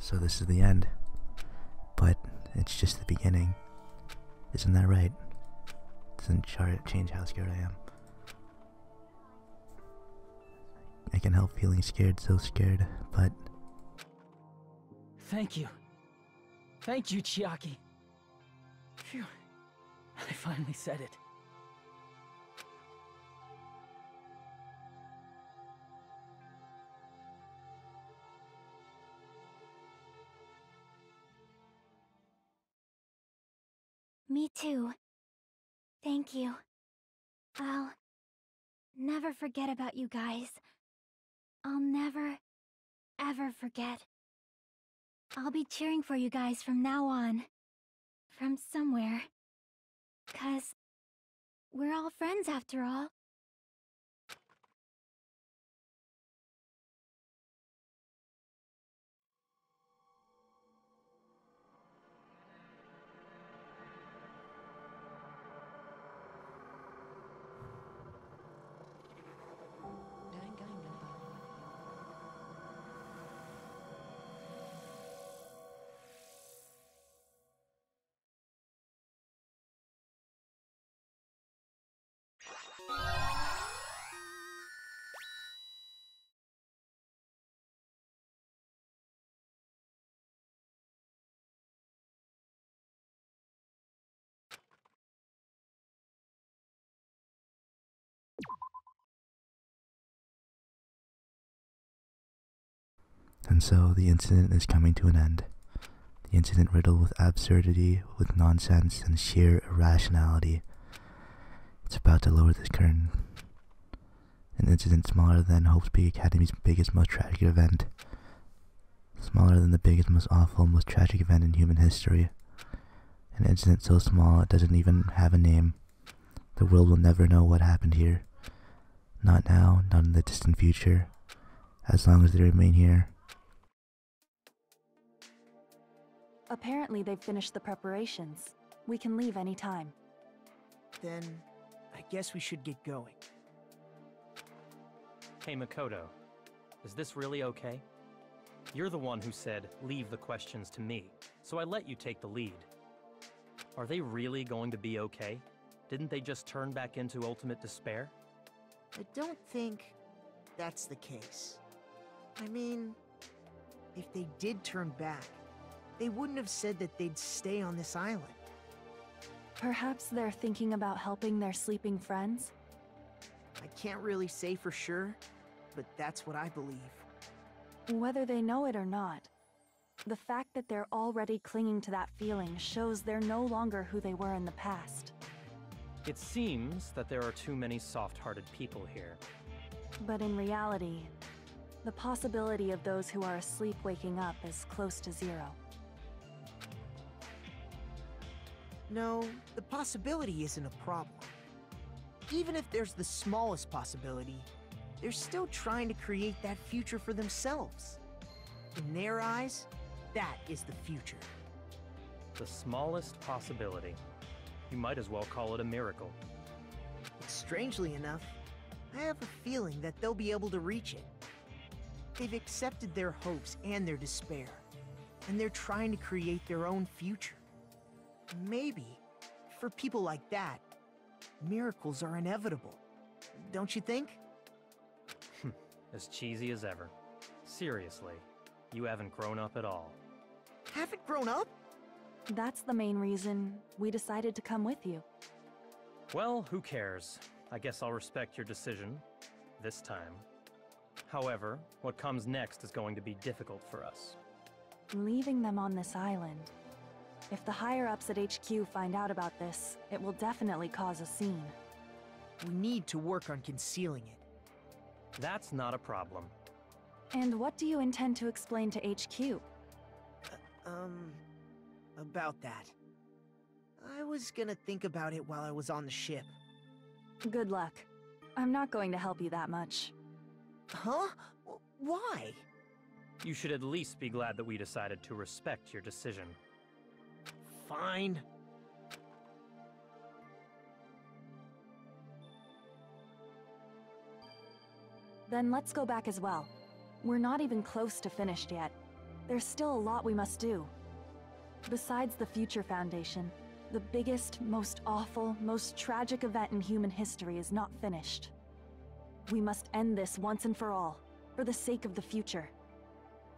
So this is the end. But it's just the beginning. Isn't that right? Doesn't change how scared I am. I can help feeling scared, so scared, but... Thank you. Thank you, Chiaki. Phew. I finally said it. Me too. Thank you. I'll never forget about you guys. I'll never, ever forget. I'll be cheering for you guys from now on. From somewhere. 'Cause we're all friends after all. Danganronpa. And so the incident is coming to an end. The incident riddled with absurdity, with nonsense, and sheer irrationality. It's about to lower this curtain. An incident smaller than Hope's Peak Academy's biggest, most tragic event. Smaller than the biggest, most awful, most tragic event in human history. An incident so small it doesn't even have a name. The world will never know what happened here. Not now, not in the distant future. As long as they remain here. Apparently they've finished the preparations. We can leave any time. Then, I guess we should get going. Hey Makoto, is this really okay? You're the one who said, leave the questions to me, so I let you take the lead. Are they really going to be okay? Didn't they just turn back into ultimate despair? I don't think that's the case. I mean, if they did turn back, they wouldn't have said that they'd stay on this island. Perhaps they're thinking about helping their sleeping friends? I can't really say for sure, but that's what I believe. Whether they know it or not, the fact that they're already clinging to that feeling shows they're no longer who they were in the past. It seems that there are too many soft-hearted people here. But in reality, the possibility of those who are asleep waking up is close to zero. No, the possibility isn't a problem. Even if there's the smallest possibility, they're still trying to create that future for themselves. In their eyes, that is the future. The smallest possibility. You might as well call it a miracle. Strangely enough, I have a feeling that they'll be able to reach it. They've accepted their hopes and their despair, and they're trying to create their own future. Maybe, for people like that, miracles are inevitable. Don't you think? As cheesy as ever. Seriously, you haven't grown up at all. Haven't grown up? That's the main reason we decided to come with you. Well, who cares? I guess I'll respect your decision. This time. However, what comes next is going to be difficult for us. Leaving them on this island. If the higher-ups at HQ find out about this, it will definitely cause a scene. We need to work on concealing it. That's not a problem. And what do you intend to explain to HQ? About that. I was gonna think about it while I was on the ship. Good luck. I'm not going to help you that much. Huh? Why? You should at least be glad that we decided to respect your decision. Fine. Then let's go back as well. We're not even close to finished yet. There's still a lot we must do. Besides the Future Foundation, the biggest, most awful, most tragic event in human history is not finished. We must end this once and for all, for the sake of the future.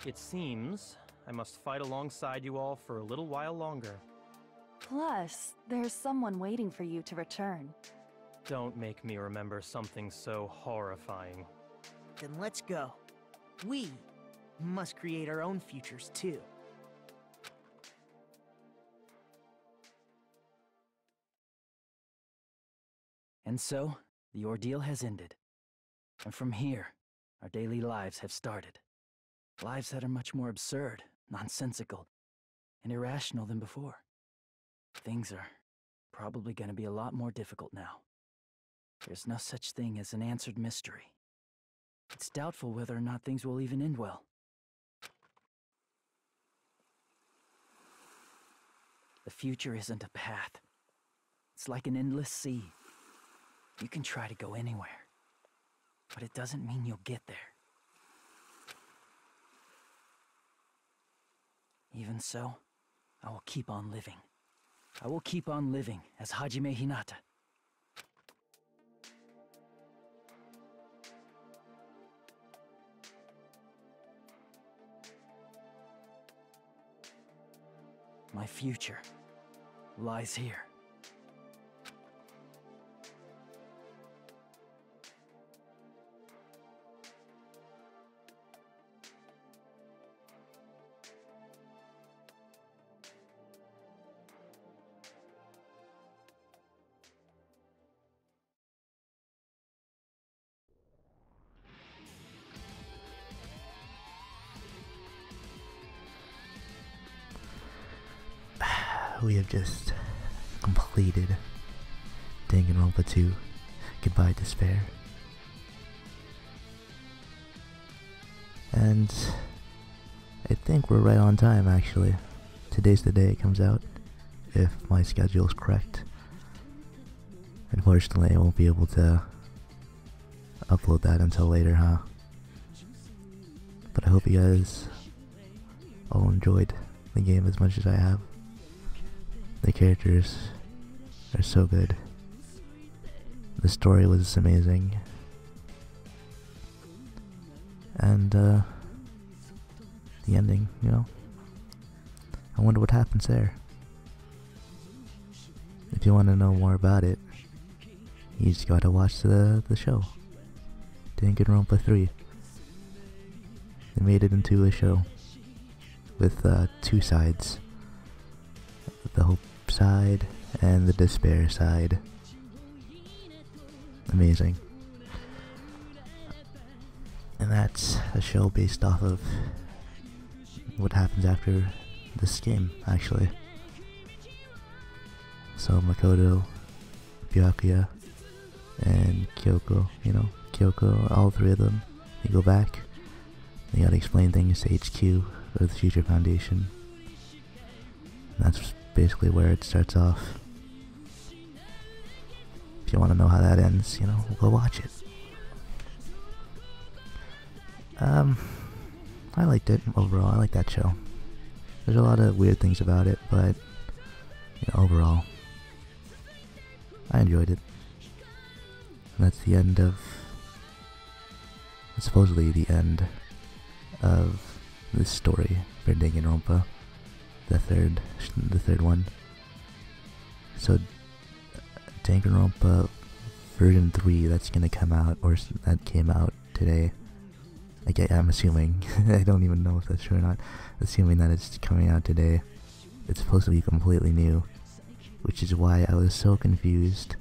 It seems I must fight alongside you all for a little while longer. Plus, there's someone waiting for you to return. Don't make me remember something so horrifying. Then let's go. We must create our own futures too. And so, the ordeal has ended. And from here, our daily lives have started. Lives that are much more absurd, nonsensical, and irrational than before. Things are probably going to be a lot more difficult now. There's no such thing as an answered mystery. It's doubtful whether or not things will even end well. The future isn't a path. It's like an endless sea. You can try to go anywhere, but it doesn't mean you'll get there. Even so, I will keep on living. I will keep on living as Hajime Hinata. My future lies here. we have just completed Danganronpa 2, Goodbye Despair. And I think we're right on time, actually. Today's the day it comes out, if my schedule is correct. Unfortunately, I won't be able to upload that until later, huh? But I hope you guys all enjoyed the game as much as I have. The characters are so good. The story was amazing. And, the ending, you know? I wonder what happens there. If you want to know more about it, you just gotta watch the show. Danganronpa 3. They made it into a show with two sides. The hope side and the despair side. Amazing. And that's a show based off of what happens after this game, actually. So Makoto, Byakuya, and Kyoko, Kyoko, all three of them, they go back. They gotta explain things to HQ, or the Future Foundation. And that's basically where it starts off. If you want to know how that ends, go watch it. I liked it overall. I like that show. There's a lot of weird things about it, but overall, I enjoyed it. And that's the end of, supposedly the end of this story for Danganronpa, the third one. So Danganronpa version 3 that's gonna come out, or that came out today. I'm assuming. I don't even know if that's true or not. Assuming that it's coming out today. It's supposed to be completely new, which is why I was so confused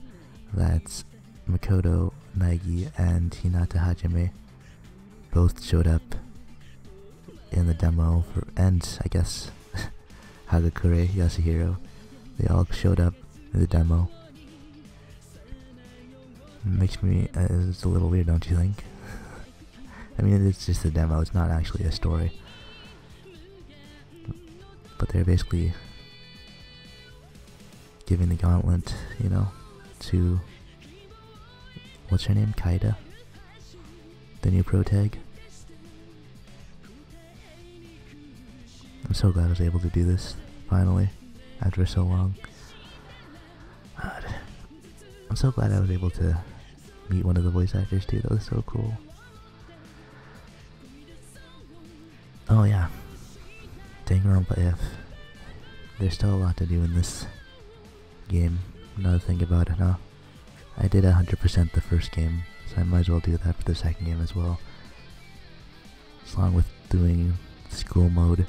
that Makoto, Naegi, and Hinata Hajime both showed up in the demo, and I guess Hagakure, Yasuhiro, they all showed up in the demo. It makes me, it's a little weird, don't you think? I mean, it's just a demo, it's not actually a story. But they're basically giving the gauntlet, to, what's her name, Kaida? The new protag? I'm so glad I was able to do this, finally, after so long. God. I'm so glad I was able to meet one of the voice actors too, that was so cool. Oh yeah, Danganronpa F. There's still a lot to do in this game, now to think about it, huh? I did 100% the first game, so I might as well do that for the second game as well. Along with doing school mode.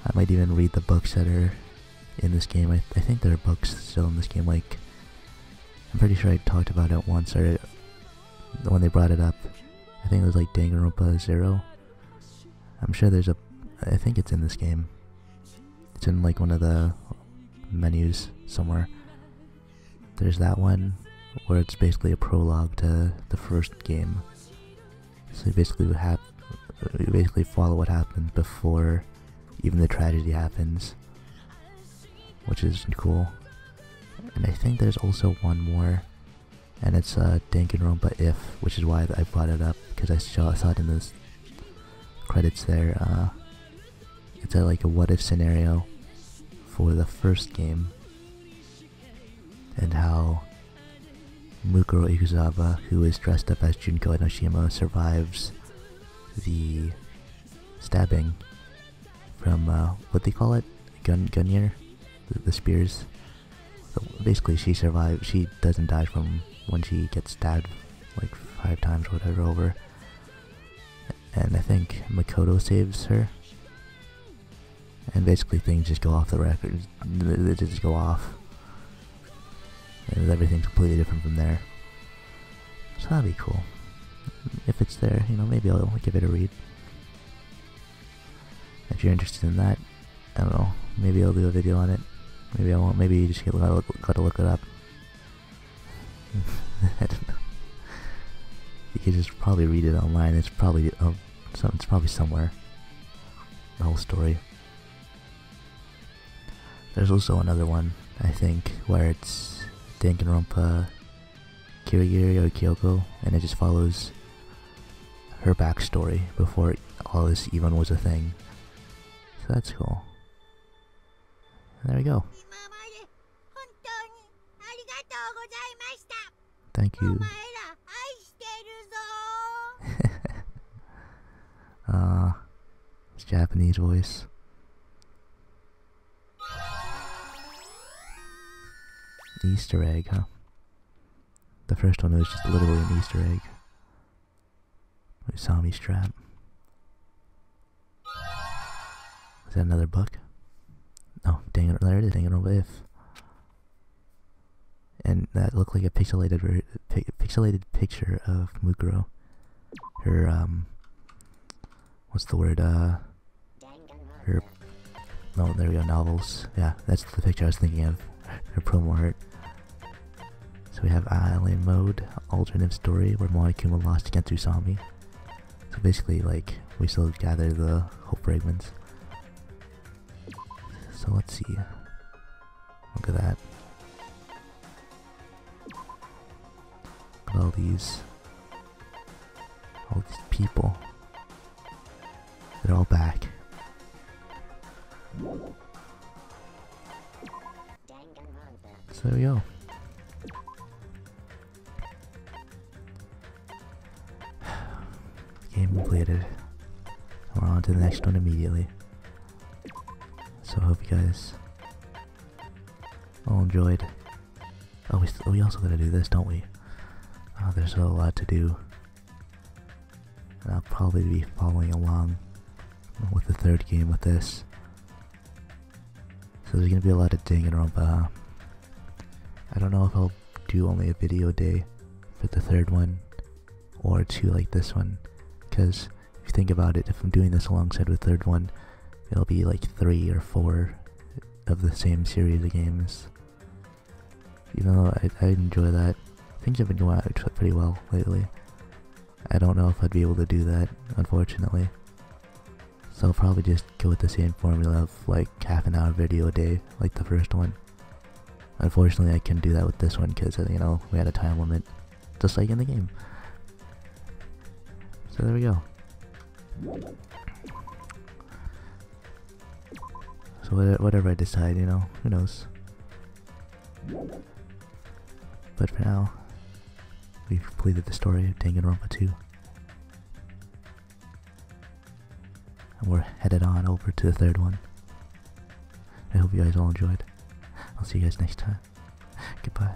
I might even read the books that are in this game. I think there are books still in this game, like, I'm pretty sure I talked about it once, or when they brought it up. I think it was like Danganronpa 0. I'm sure there's I think it's in this game. It's in like one of the menus somewhere. There's that one where it's basically a prologue to the first game. So you basically follow what happened before even the tragedy happens, which is cool. And I think there's also one more, and it's Danganronpa If, which is why I brought it up, because I saw it in the credits there. It's like a what if scenario for the first game, and how Mukuro Ikuzawa, who is dressed up as Junko Enoshima, survives the stabbing from, what they call it? Gunyear? The spears. So basically she survives, she doesn't die from when she gets stabbed like 5 times or whatever over. And I think Makoto saves her. And basically things just go off the record. They just go off. And everything's completely different from there. So that'd be cool. If it's there, maybe I'll give it a read. If you're interested in that, I don't know, maybe I'll do a video on it. Maybe I won't. Maybe you just gotta look it up. I don't know. You can just probably read it online. It's probably it's probably somewhere. The whole story. There's also another one, I think, where it's Danganronpa Kirigiri or Kyoko, and it just follows her backstory before all this even was a thing. So that's cool. And there we go. Thank you. It's Japanese voice. Easter egg, huh? The first one was just literally an Easter egg. Usami strap. Is that another book? Oh, dang it! There it is. Danganronpa If. And that looked like a pixelated picture of Mukuro. Her what's the word? Her. Oh, there we go. Novels. Yeah, that's the picture I was thinking of. Her promo art. So we have Island Mode, alternative story where Moikuma lost against Usami. So basically, like, we still gather the hope fragments. So let's see. Look at that. Look at all these people. They're all back. So there we go. Game completed. We're on to the next one immediately. So I hope you guys all enjoyed. Oh, we also gotta do this, don't we? Oh, there's a lot to do. And I'll probably be following along with the third game with this. So there's gonna be a lot of Danganronpa. I don't know if I'll do only a video day for the third one or two like this one, because if you think about it, if I'm doing this alongside with the third one, it'll be like 3 or 4 of the same series of games. Even though I enjoy that, things have been going out pretty well lately. I don't know if I'd be able to do that, unfortunately. So I'll probably just go with the same formula of like half an hour video a day, like the first one. Unfortunately, I couldn't do that with this one because, you know, we had a time limit, just like in the game. So there we go. So whatever I decide, you know, who knows. But for now, we've completed the story of Danganronpa 2. And we're headed on over to the third one. I hope you guys all enjoyed. I'll see you guys next time. Goodbye.